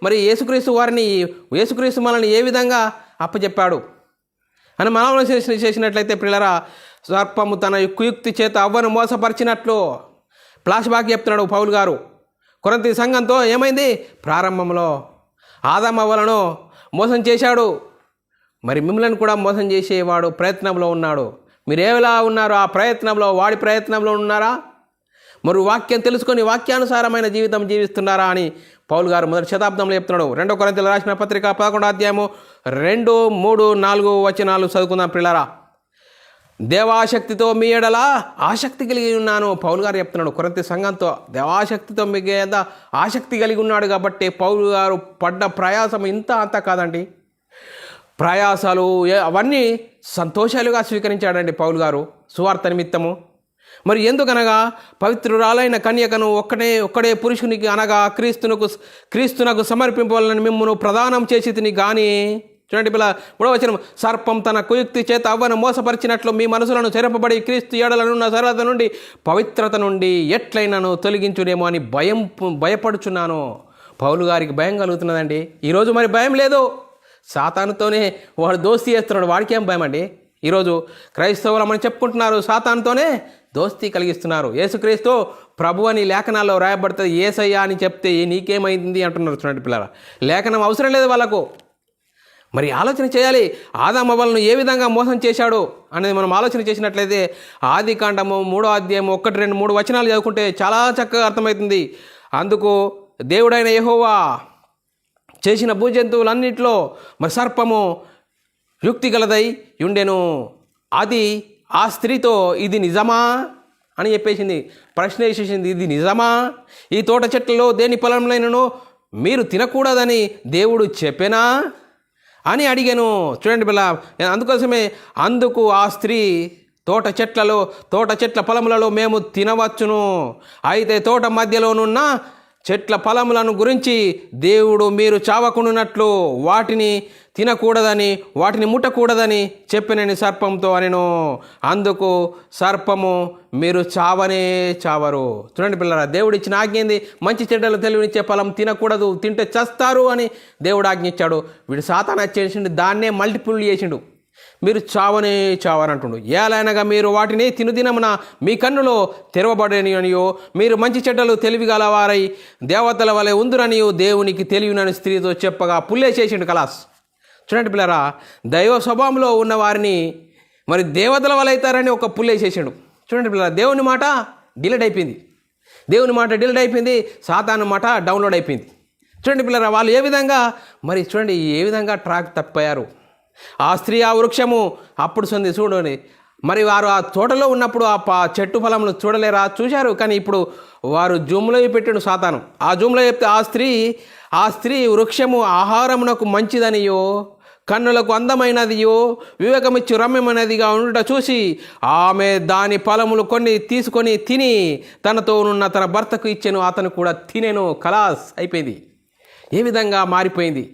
మరి యేసుక్రీస్తు మనల్ని ఏ విధంగా అప్పచెప్పాడు అని మనం ఆలోచన చేసినట్లయితే పిల్లరా, సర్పము తన కుయుక్తి చేత అవ్వను మోసపరిచినట్లు ఫ్లాష్ బ్యాక్ చెప్తున్నాడు పౌలు గారు. కొరింథీ సంఘంతో ఏమైంది? ప్రారంభంలో ఆదాము అవ్వలను మోసం చేశాడు. మరి మిమ్మల్ని కూడా మోసం చేసేవాడు ప్రయత్నంలో ఉన్నాడు. మీరు ఏలా ఉన్నారు? ఆ ప్రయత్నంలో, వాడి ప్రయత్నంలో ఉన్నారా? మరి వాక్యం తెలుసుకొని వాక్యానుసారమైన జీవితం జీవిస్తున్నారా అని పౌలు గారు 1వ శతాబ్దంలో చెప్తున్నాడు. 2 కొరింథీయులకు రాసిన పత్రిక 11:2, 3, 4 చదువుకుందాం పిల్లరా. దేవాశక్తితో మీ ఎడల ఆసక్తి కలిగి ఉన్నాను పౌలు గారు చెప్తున్నాడు. కొరింథీ సంఘంతో దేవాశక్తితో మీ ఆసక్తి కలిగి ఉన్నాడు. కాబట్టి పౌలు గారు పడ్డ ప్రయాసం ఇంత అంత కాదండి. ప్రయాసాలు అవన్నీ సంతోషాలుగా స్వీకరించాడండి పౌలు గారు సువార్త నిమిత్తము. మరి ఎందుకనగా పవిత్రురాలైన కన్యకను ఒక్కడే పురుషునికి అనగా క్రీస్తునకు సమర్పింపవాలని మిమ్మును ప్రదానం చేసి తిని గాని, చూడండి పిల్ల 3వ వచనం, సర్పం తన కుయుక్తి చేత అవ్వను మోసపరిచినట్లు మీ మనసులను చెరపబడి క్రీస్తు ఏడలనున్న సరళత నుండి పవిత్రత నుండి ఎట్లయినను తొలగించునేమో అని భయపడుచున్నాను. పౌలు గారికి భయం కలుగుతున్నదండి. ఈరోజు మరి భయం లేదు. సాతానుతోనే వాడు దోస్తీ చేస్తున్నాడు. వాడికి ఏం భయం అండి? ఈరోజు క్రైస్తవులమని చెప్పుకుంటున్నారు, సాతానుతోనే దోస్తీ కలిగిస్తున్నారు. యేసుక్రీస్తు ప్రభు అని లేఖనాల్లో రాయబడుతుంది. యేసయ్య అని చెప్తే నీకేమైంది అంటున్నారు. చూడండి పిల్లరా, లేఖనం అవసరం లేదు వాళ్ళకు. మరి ఆలోచన చేయాలి, ఆదాము అవ్వలను ఏ విధంగా మోసం చేశాడు అనేది మనం ఆలోచన చేసినట్లయితే ఆదికాండము 3వ అధ్యాయం 1, 2, 3 వచనాలు చదువుకుంటే చాలా చక్కగా అర్థమవుతుంది. అందుకు దేవుడైన యెహోవా చేసిన భూజంతువులన్నింటిలో మరి సర్పము యుక్తి గలదై ఉండెను. అది ఆ స్త్రీతో ఇది నిజమా అని చెప్పేసింది, ప్రశ్న వేసేసింది. ఇది నిజమా? ఈ తోట చెట్లలో దేని ఫలంలోనూ మీరు తినకూడదని దేవుడు చెప్పెనా అని అడిగాను. చూడండి పిల్ల, అందుకు ఆ స్త్రీ తోట చెట్ల ఫలములలో మేము తినవచ్చును, అయితే తోట మధ్యలోనున్న చెట్ల ఫలములను గురించి దేవుడు మీరు చావకుండానట్లు వాటిని తినకూడదని వాటిని ముట్టకూడదని చెప్పినని సర్పంతో అనెను. అందుకు సర్పము మీరు చావనే చావరు. చూడండి పిల్లరా, దేవుడు ఇచ్చిన ఆజ్ఞ ఏంది? మంచి చెడ్డలు తెలివినిచ్చే ఫలం తినకూడదు, తింటే చస్తారు అని దేవుడు ఆజ్ఞించాడు. వీడు సాతాను చేసిండు, దాన్నే మల్టిపుల్ చేసిండు. మీరు చావనే చావనంటుండు. ఏలైనగా మీరు వాటిని తినుదినమున మీ కన్నులో తెరవబడనియో మీరు మంచి చెడ్డలు తెలివిగలవారై దేవతల వలె ఉందురనియో దేవునికి తెలివినని స్త్రీతో చెప్పగా పుల్లేసేసిండు కలాస్. చూడండి పిల్లరా, దైవ స్వభావంలో ఉన్న వారిని మరి దేవతల వల్ల అవుతారని ఒక పుల్లేసేసిండు. చూడండి పిల్లరా, దేవుని మాట డిలీట్ అయిపోయింది, సాతాను మాట డౌన్లోడ్ అయిపోయింది. చూడండి పిల్లరా, వాళ్ళు ఏ విధంగా ట్రాక్ తప్పిపోయారు. ఆ స్త్రీ ఆ వృక్షము అప్పుడు చూడండి. మరి వారు ఆ తోటలో ఉన్నప్పుడు ఆ చెట్టు ఫలములు చూడలేరా? చూశారు. కానీ ఇప్పుడు వారు జూమ్లో పెట్టాడు సాతాను. ఆ జూమ్లో చెప్తే ఆ స్త్రీ వృక్షము ఆహారమునకు మంచిదనియో కన్నులకు అందమైనదియో వివేకమిచ్చు రమ్యమైనదిగా ఉండుట చూసి ఆమె దాని ఫలములు కొన్ని తీసుకొని తిని తనతోనున్న తన భర్తకు ఇచ్చెను, అతను కూడా తినెను. ఖలాస్ అయిపోయింది. ఏ విధంగా మారిపోయింది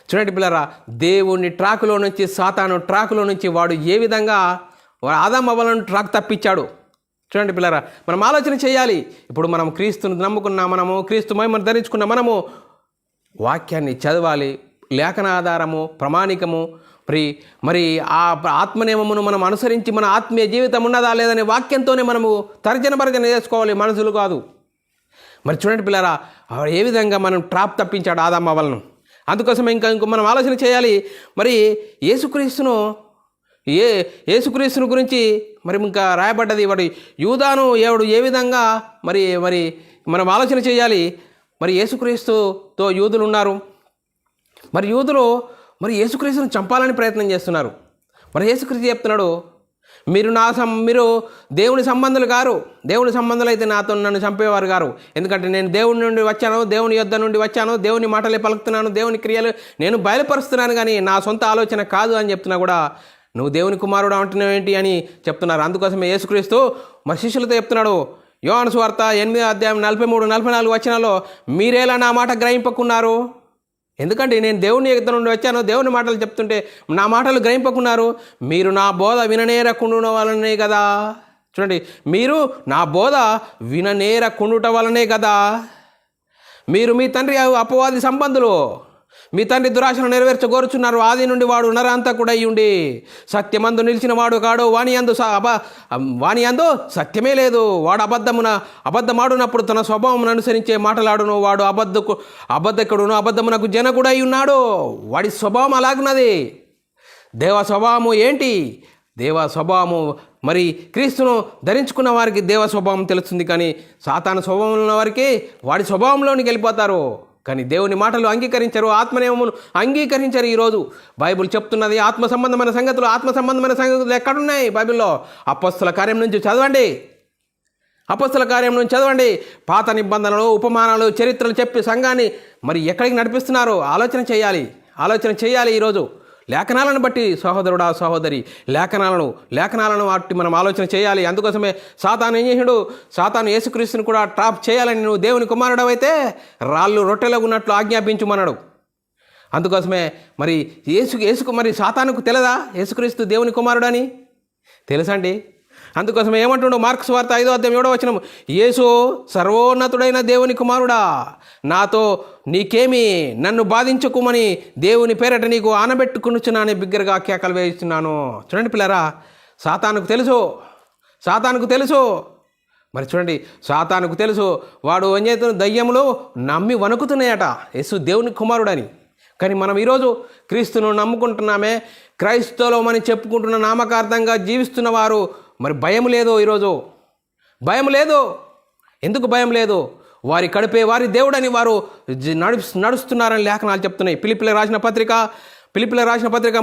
చూడండి పిల్లరా. దేవుని ట్రాకులో నుంచి సాతాను ట్రాకులో నుంచి వాడు ఏ విధంగా ఆదాము అవ్వలను ట్రాక్ తప్పించాడు. చూడండి పిల్లరా, మనం ఆలోచన చేయాలి. ఇప్పుడు మనం క్రీస్తుని నమ్ముకున్న మనము, క్రీస్తు మహిమను ధరించుకున్న మనము వాక్యాన్ని చదవాలి. లేఖన ఆధారము, ప్రమాణికము, మరి ఆ ఆత్మనియమమును మనం అనుసరించి మన ఆత్మీయ జీవితం ఉన్నదా లేదని వాక్యంతోనే మనము తర్జన భర్జన చేసుకోవాలి, మనసులు కాదు. మరి చూడండి పిల్లరా, ఏ విధంగా మనం ట్రాప్ తప్పించాడు ఆదాము అవ్వలను. అందుకోసం ఇంకో మనం ఆలోచన చేయాలి. మరి యేసుక్రీస్తును గురించి మరి ఇంకా రాయబడ్డది. వాడి యూదాను ఎవడు ఏ విధంగా మరి మరి మనం ఆలోచన చేయాలి. మరి యేసుక్రీస్తుతో యూదులు ఉన్నారు. మరి యూదులు మరి యేసుక్రీస్తును చంపాలని ప్రయత్నం చేస్తున్నారు. మరి యేసుక్రీస్తు చెప్తున్నాడు, మీరు దేవుని సంబంధులు గారు. దేవుని సంబంధులు అయితే నన్ను చంపేవారు గారు. ఎందుకంటే నేను దేవుని నుండి వచ్చాను, దేవుని యొద్ద నుండి వచ్చాను, దేవుని మాటలే పలుకుతున్నాను, దేవుని క్రియలు నేను బయలుపరుస్తున్నాను, కానీ నా సొంత ఆలోచన కాదు అని చెప్తున్నా కూడా నువ్వు దేవుని కుమారుడు అంటున్నావు ఏంటి అని చెప్తున్నారు. అందుకోసమే యేసుక్రీస్తు మరి శిష్యులతో చెప్తున్నాడు, యోహాను సువార్త 8:43-44 వచనాల్లో, మీరేలా నా మాట గ్రహింపకున్నారు? ఎందుకంటే నేను దేవుని యొద్ద నుండి వచ్చాను, దేవుని మాటలు చెప్తుంటే నా మాటలు గ్రహింపకున్నారు. మీరు నా బోధ విననేరకుండుట వలనే కదా. చూడండి, మీరు నా బోధ విననేరకుండుట వలనే కదా. మీరు మీ తండ్రి అపవాది సంబంధులు, మీ తండ్రి దురాశను నెరవేర్చగోరుచున్నారు. ఆది నుండి వాడు నరహంతకుడై ఉండి సత్యమందు నిలిచిన వాడు కాడు. వాని యందు సత్యమే లేదు. వాడు అబద్ధమాడునప్పుడు తన స్వభావం అనుసరించే మాటలాడును. వాడు అబద్ధకుడును, అబద్ధమునకు జనకుడై ఉన్నాడు. వాడి స్వభావం అలాగున్నది. దేవ స్వభావము ఏంటి? దేవ స్వభావము మరి క్రీస్తును ధరించుకున్న వారికి దేవ స్వభావం తెలుస్తుంది, కానీ సాతాను స్వభావం ఉన్న వారికి వాడి స్వభావంలోనికి వెళ్ళిపోతారు. కానీ దేవుని మాటలు అంగీకరించరు, ఆత్మనియమమును అంగీకరించరు. ఈరోజు బైబిల్ చెప్తున్నది ఆత్మ సంబంధమైన సంగతులు ఎక్కడున్నాయి బైబిల్లో? అపొస్తలుల కార్యం నుంచి చదవండి. పాత నిబంధనలు, ఉపమానాలు, చరిత్రలు చెప్పి సంఘాన్ని మరి ఎక్కడికి నడిపిస్తున్నారు ఆలోచన చేయాలి. ఈరోజు లేఖనాలను బట్టి సహోదరుడా సహోదరి, లేఖనాలను బట్టి మనం ఆలోచన చేయాలి. అందుకోసమే సాతాను ఏం చేసాడు? సాతాను యేసుక్రీస్తుని కూడా ట్రాప్ చేయాలని, నువ్వు దేవుని కుమారుడవైతే రాళ్ళు రొట్టెలో ఉన్నట్లు ఆజ్ఞాపించుమన్నాడు. అందుకోసమే మరి యేసుకు మరి సాతానుకు తెలదా యేసుక్రీస్తు దేవుని కుమారుడని? తెలుసండి. అందుకోసమే ఏమంటుండో మార్కు సువార్త 5:7 యేసు సర్వోన్నతుడైన దేవుని కుమారుడా, నాతో నీకేమి, నన్ను బాధించుకోమని దేవుని పేరట నీకు ఆనబెట్టుకునుచున్నాను బిగ్గరగా కేకలు వేయిస్తున్నాను. చూడండి పిల్లరా, సాతానుకు తెలుసు. మరి చూడండి, సాతానుకు తెలుసు వాడు ఏం చేస్తున్న దయ్యములు నమ్మి వణుకుతున్నాయట యేసు దేవుని కుమారుడని. కానీ మనం ఈరోజు క్రీస్తును నమ్ముకుంటున్నామే, క్రైస్తవులమని చెప్పుకుంటున్న నామకార్థంగా జీవిస్తున్న వారు మరి భయం లేదు. ఈరోజు భయం లేదు. ఎందుకు భయం లేదు? వారి కడుపే వారి దేవుడని వారు నడుస్తున్నారని లేఖనాలు చెప్తున్నాయి. ఫిలిప్పీయులకు రాసిన పత్రిక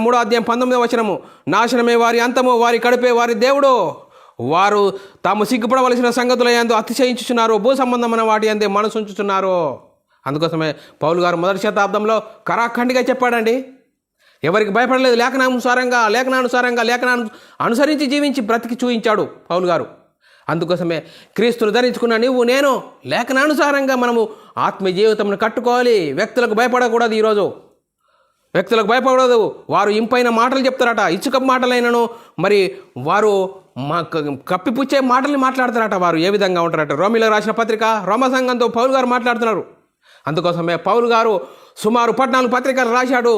3:19 నాశనమే వారి అంతము, వారి కడుపే వారి దేవుడు. వారు తాము సిగ్గుపడవలసిన సంగతుల యందు అతిశయించుచున్నారు, భూ సంబంధమైన వాటి అందే మనసు ఉంచుతున్నారు. అందుకోసమే పౌలు గారు 1వ శతాబ్దంలో కరాఖండిగా చెప్పాడండి, ఎవరికి భయపడలేదు. లేఖనానుసారంగా లేఖనాన్ని అనుసరించి జీవించి బ్రతికి చూయించాడు పౌలు గారు. అందుకోసమే క్రీస్తును ధరించుకున్న నీవు నేను లేఖనానుసారంగా మనము ఆత్మీయ జీవితంను కట్టుకోవాలి. వ్యక్తులకు భయపడకూడదు. ఈరోజు వ్యక్తులకు భయపడదు. వారు ఇంపైన మాటలు చెప్తారట, ఇచ్చుక మాటలైనను మరి వారు కప్పిపుచ్చే మాటల్ని మాట్లాడతారట. వారు ఏ విధంగా ఉంటారట? రోమీయులకు రాసిన పత్రిక రోమ సంఘంతో పౌలు గారు మాట్లాడుతున్నారు. అందుకోసమే పౌలు గారు సుమారు 14 పత్రికలు రాశాడు.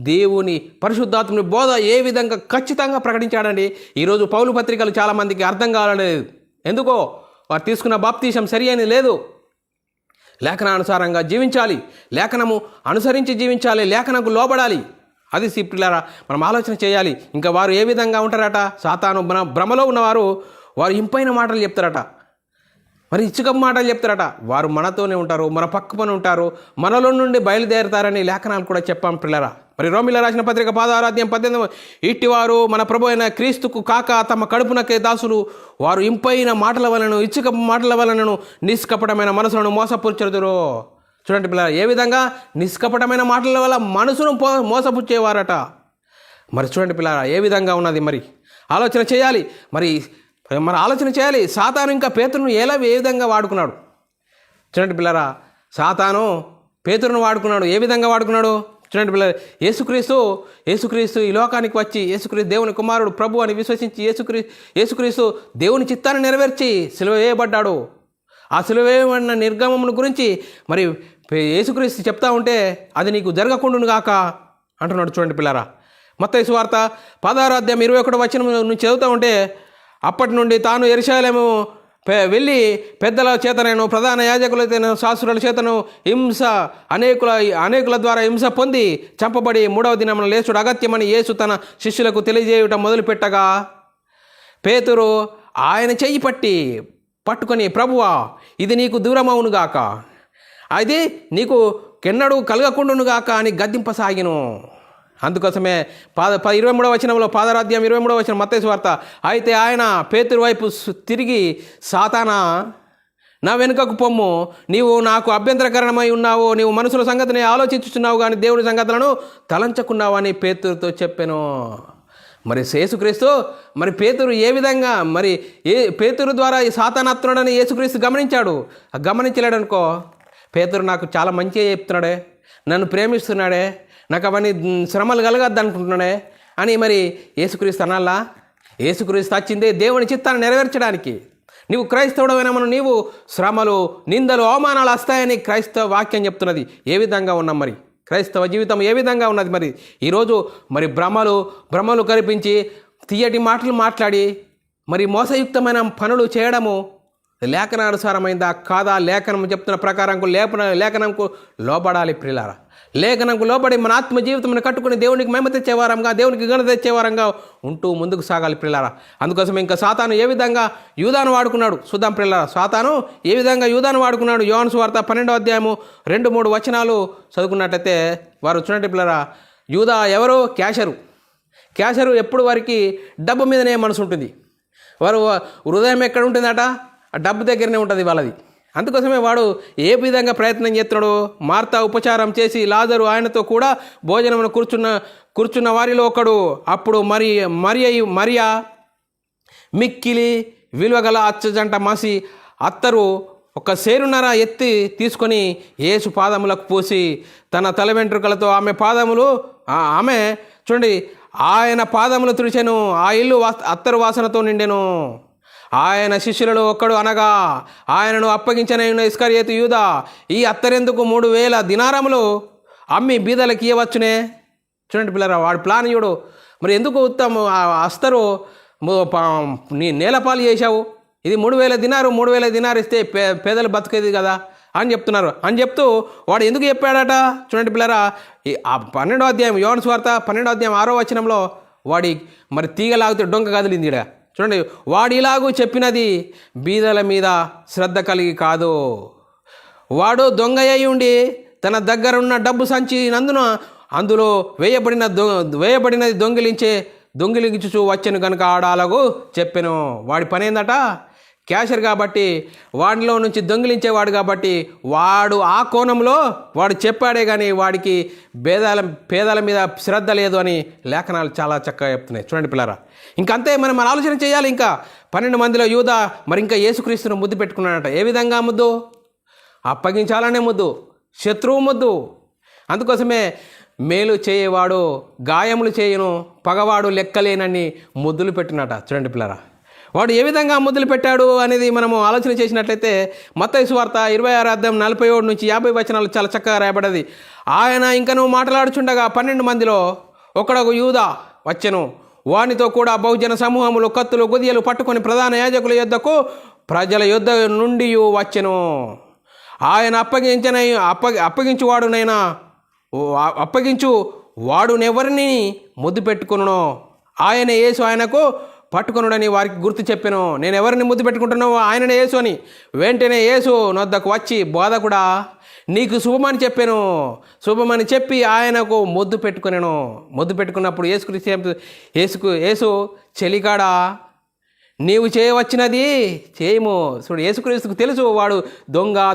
దేవుని పరిశుద్ధాత్మని బోధ ఏ విధంగా ఖచ్చితంగా ప్రకటించాడండి. ఈరోజు పౌలు పత్రికలు చాలామందికి అర్థం కాలేదు. ఎందుకో? వారు తీసుకున్న బాప్తీసం సరి అని లేదు. లేఖనానుసారంగా జీవించాలి, లేఖనము అనుసరించి జీవించాలి, లేఖనకు లోబడాలి. అది పిల్లరా మనం ఆలోచన చేయాలి. ఇంకా వారు ఏ విధంగా ఉంటారట? సాతాను భ్రమలో ఉన్నవారు వారు ఇంపైన మాటలు చెప్తారట, మరి ఇచ్చుక మాటలు చెప్తారట. వారు మనతోనే ఉంటారు, మన పక్కన ఉంటారు, మనలో నుండి బయలుదేరుతారని లేఖనాలు కూడా చెప్పాం పిల్లరా. మరి రోమీయులకు రాసిన పత్రిక 6:18 ఇట్టివారు మన ప్రభు అయిన క్రీస్తుకు కాక తమ కడుపునకే దాసులు, వారు ఇంపైన మాటల వలన ఇచ్చుక మాటల వలనను నిష్కపటమైన మనసులను మోసపుచ్చెదరు. చూడండి పిల్లరా, ఏ విధంగా నిష్కపటమైన మాటల వల్ల మనసును మోసపుచ్చేవారట. మరి చూడండి పిల్లరా, ఏ విధంగా ఉన్నది. మరి ఆలోచన చేయాలి. మన ఆలోచన చేయాలి. సాతాను ఇంకా పేతురును ఏ విధంగా వాడుకున్నాడు? చూడండి పిల్లరా, సాతాను పేతురును వాడుకున్నాడు. ఏ విధంగా వాడుకున్నాడు? చూడండి పిల్లలు, యేసుక్రీస్తు ఈ లోకానికి వచ్చి, యేసుక్రీస్తు దేవుని కుమారుడు ప్రభు అని విశ్వసించి యేసుక్రీస్తు దేవుని చిత్తాన్ని నెరవేర్చి సిలువ వేయబడ్డాడు. ఆ సిలువ వేయబడిన నిర్గమమును గురించి మరి యేసుక్రీస్తు చెప్తా ఉంటే అది నీకు జరగకుండును గాక అంటున్నాడు. చూడండి పిల్లరా, మత్తయి సువార్త 16:21 నుంచి చదువుతూ ఉంటే, అప్పటి నుండి తాను యెరూషలేము వెళ్ళి పెద్దల చేతనైనా ప్రధాన యాజకులైన శాస్త్రుల చేతను అనేకుల ద్వారా హింస పొంది చంపబడి 3వ దినమున లేచుడు అగత్యమని యేసు తన శిష్యులకు తెలియజేయుట మొదలుపెట్టగా పేతురు ఆయన చెయ్యి పట్టుకొని, ప్రభువా, ఇది నీకు దూరమవునుగాక, అది నీకు కెన్నడూ కలగకుండునుగాక అని గద్దింపసాగిను. అందుకోసమే 23వ వచనంలో, పాదరాధ్యాయం 23వ వచనం, మత్తయి సువార్త, అయితే ఆయన పేతురు వైపు తిరిగి, సాతానా, నా వెనుకకు పొమ్ము, నీవు నాకు అభ్యంతరకరణమై ఉన్నావు, నీవు మనుషుల సంగతిని ఆలోచించుచున్నావు కానీ దేవుడి సంగతులను తలంచకున్నావు అని పేతురుతో చెప్పాను. మరి యేసుక్రీస్తు, మరి పేతురు ఏ విధంగా, మరి పేతురు ద్వారా ఈ సాతానాత్ముడని యేసుక్రీస్తు గమనించలేడనుకో, పేతురు నాకు చాలా మంచిగా చెప్తున్నాడే, నన్ను ప్రేమిస్తున్నాడే, నాకు అవన్నీ శ్రమలు కలగద్దు అనుకుంటున్నాడే అని మరి యేసుక్రీస్తు అనాలా? యేసుక్రీస్తు వచ్చిందే దేవుని చిత్తాన్ని నెరవేర్చడానికి. నీవు క్రైస్తవుడైనా మనం నీవు శ్రమలు, నిందలు, అవమానాలు వస్తాయని క్రైస్తవ వాక్యం చెప్తున్నది. ఏ విధంగా ఉన్నాం మరి? క్రైస్తవ జీవితం ఏ విధంగా ఉన్నది? మరి ఈరోజు మరి భ్రమలు కల్పించి తీయటి మాటలు మాట్లాడి మరి మోసయుక్తమైన పనులు చేయడము లేఖనానుసారమైందా కాదా? లేఖనం చెప్తున్న ప్రకారం లేఖనంకు లోబడాలి ప్రియులారా. లేఖనంకు లోబడి మన ఆత్మ జీవితం కట్టుకుని దేవునికి మహిమ తెచ్చేవారంగా, దేవునికి ఘనత తెచ్చేవారంగా ఉంటూ ముందుకు సాగాలి ప్రియులారా. అందుకోసం ఇంకా సాతాను ఏ విధంగా యూదాను వాడుకున్నాడు చూద్దాం ప్రియులారా. సాతాను ఏ విధంగా యూదాను వాడుకున్నాడు? యోహాను సువార్త 12వ అధ్యాయము 2-3 వచనాలు చదువుకున్నట్టయితే వారు చూడండి ప్రియులారా. యూదా ఎవరు? క్యాషరు ఎప్పుడు వారికి డబ్బు మీదనే మనసు ఉంటుంది. వారు హృదయం ఎక్కడ ఉంటుందట? ఆ డబ్బు దగ్గరనే ఉంటుంది వాళ్ళది. అందుకోసమే వాడు ఏ విధంగా ప్రయత్నం చేస్తున్నాడు? మార్తా ఉపచారం చేసి లాజరు ఆయనతో కూడా భోజనమును కూర్చున్న వారిలో ఒకడు. అప్పుడు మరియా మిక్కిలి విలువగల అచ్చజంట మాసి అత్తరు ఒక సేరున్నర ఎత్తి తీసుకొని యేసు పాదములకు పూసి తన తల వెంట్రుకలతో ఆమె చూడండి ఆయన పాదములు తుడిచెను. ఆ ఇల్లు అత్తరు వాసనతో నిండెను. ఆయన శిష్యులలో ఒక్కడు అనగా ఆయనను అప్పగించనైన ఇస్కరియోతు యూదా ఈ అత్తరెందుకు 3000 దినారములు అమ్మి బీదలకు ఇవ్వచ్చునే. చూడండి పిల్లరా, వాడి ప్లాన్ చూడు. మరి ఎందుకు అస్తరు నీ నేలపాలు చేశావు? ఇది 3000 దినారు ఇస్తే పేదలు బతికేది కదా అని చెప్తున్నారు. అని చెప్తూ వాడు ఎందుకు చెప్పాడట? చూడండి పిల్లరా, ఆ 12వ అధ్యాయం యోహాను సువార్త 12వ అధ్యాయం 6వ వచనంలో వాడి మరి తీగలాగితే డొంక కదిలింది. చూడండి, వాడిలాగూ చెప్పినది బీదల మీద శ్రద్ధ కలిగి కాదు. వాడు దొంగ అయి ఉండి తన దగ్గర ఉన్న డబ్బు సంచి అందులో వేయబడినది దొంగిలించుచూ వచ్చెను కనుక ఆడాలకు చెప్పెను. వాడి పని ఏందట? క్యాషర్ కాబట్టి, వాడిలో నుంచి దొంగిలించేవాడు కాబట్టి వాడు ఆ కోణంలో వాడు చెప్పాడే కానీ వాడికి పేదల మీద శ్రద్ధ లేదు అని లేఖనాలు చాలా చక్కగా చెప్తున్నాయి. చూడండి పిల్లరా, ఇంకంతే మనం ఆలోచన చేయాలి. ఇంకా 12 మందిలో యూదా మరి ఇంకా యేసుక్రీస్తును ముద్దు పెట్టుకున్నాడట. ఏ విధంగా ముద్దు? అప్పగించాలనే ముద్దు, శత్రువు ముద్దు. అందుకోసమే మేలు చేయవాడు గాయములు చేయను, పగవాడు లెక్కలేనని ముద్దులు పెట్టినట. చూడండి పిల్లరా, వాడు ఏ విధంగా ముద్దులు పెట్టాడు అనేది మనము ఆలోచన చేసినట్లయితే మత్తయి సువార్త 26వ అధ్యాయం 47 నుంచి 50 వచనాలు చాలా చక్కగా రాయబడ్డది. ఆయన ఇంకను మాట్లాడుచుండగా 12 మందిలో ఒకడు యూదా వచ్చెను. వానితో కూడా బహుజన సమూహములు కత్తులు గుదియలు పట్టుకొని ప్రధాన యాజకుల యొద్దకు ప్రజల యొద్ద నుండి వచ్చెను. ఆయన అప్పగించు వాడునెవరిని ముద్దు పెట్టుకును ఆయన యేసు ఆయనకు పట్టుకొనుడని వారికి గుర్తు చెప్పాను. నేను ఎవరిని ముద్దు పెట్టుకుంటున్నావో ఆయననే యేసు అని. వెంటనే యేసు నొద్దకు వచ్చి, బోధకుడా, నీకు శుభమని చెప్పాను. శుభమని చెప్పి ఆయనకు ముద్దు పెట్టుకున్నాను. ముద్దు పెట్టుకున్నప్పుడు యేసు చెలికాడా, నీవు చేయవచ్చినది చేయము. చూడు, యేసుక్రీస్తుకు తెలుసు వాడు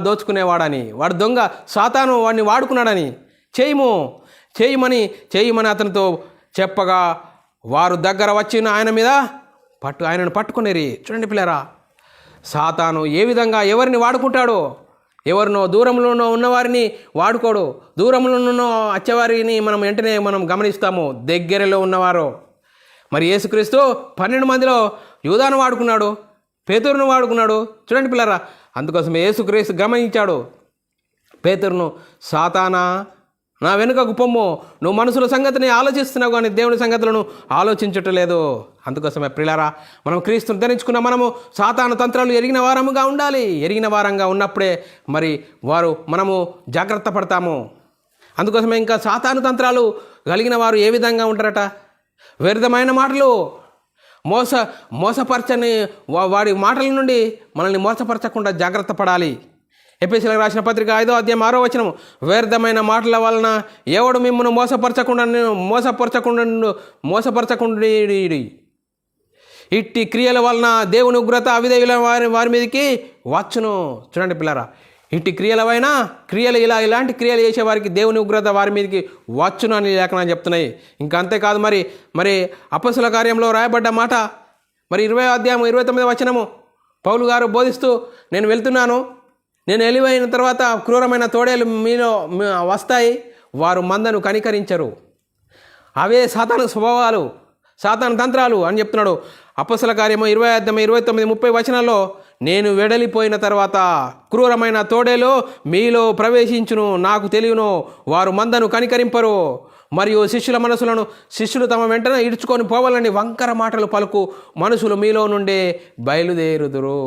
దోచుకునేవాడని, వాడు దొంగ, సాతాను వాడిని వాడుకున్నాడని. చేయమని అతనితో చెప్పగా వారు దగ్గర వచ్చిన ఆయనను పట్టుకునేరి. చూడండి పిల్లరా, సాతాను ఏ విధంగా ఎవరిని వాడుకుంటాడో, ఎవరినో దూరంలో ఉన్నవారిని వాడుకోడు. దూరంలో ఉన్న వచ్చేవారిని వెంటనే మనం గమనిస్తాము. దగ్గరలో ఉన్నవారు మరి యేసుక్రీస్తు 12 మందిలో యూదాను వాడుకున్నాడు, పేతురును వాడుకున్నాడు. చూడండి పిల్లరా, అందుకోసం యేసుక్రీస్తు గమనించాడు. పేతురును, సాతానా, నా వెనుకకు పొమ్ము, నువ్వు మనుషుల సంగతిని ఆలోచిస్తున్నావు కానీ దేవుని సంగతులను ఆలోచించట్లేదు. అందుకోసమే ప్రియులారా, మనం క్రీస్తుని ధరించుకున్న మనము సాతాను తంత్రాలు ఎరిగిన వారముగా ఉండాలి. ఎరిగిన వారంగా ఉన్నప్పుడే మరి మనము జాగ్రత్త పడతాము. అందుకోసమే ఇంకా సాతాను తంత్రాలు కలిగిన వారు ఏ విధంగా ఉంటారట? వ్యర్థమైన మాటలు, మోసపరచని వాడి మాటల నుండి మనల్ని మోసపరచకుండా జాగ్రత్త పడాలి. ఎఫెసీయులకు రాసిన పత్రిక 5వ అధ్యాయం 6వ వచనం, వ్యర్థమైన మాటల వలన ఎవడు మిమ్మల్ని మోసపరచకుండా ఇట్టి క్రియల వలన దేవుని ఉగ్రత అవిధేయుల వారి మీదకి వచ్చును. చూడండి పిల్లరా, ఇట్టి క్రియలు ఇలాంటి క్రియలు చేసేవారికి దేవుని ఉగ్రత వారి మీదకి వచ్చును అని లేఖనాలు చెప్తున్నాయి. ఇంకా అంతేకాదు, మరి అపొస్తలుల కార్యంలో రాయబడ్డ మాట, మరి 20వ అధ్యాయం 29వ వచనము, పౌలు గారు బోధిస్తూ, నేను వెళ్తున్నాను, నేను వెలివైన తర్వాత క్రూరమైన తోడేలు మీలో వస్తాయి, వారు మందను కనికరించరు. అవే సాతాను స్వభావాలు, సాతాను తంత్రాలు అని చెప్తున్నాడు. అపొస్తలుల కార్యము 20వ అధ్యాయం 29, 30 వచనాల్లో, నేను వెడలిపోయిన తర్వాత క్రూరమైన తోడేలు మీలో ప్రవేశించును, నాకు తెలియను, వారు మందను కనికరింపరు, మరియు శిష్యులు తమ వెంటనే ఇడుచుకొని పోవాలని వంకర మాటలు పలుకు మనుషులు మీలో నుండే బయలుదేరుదురు.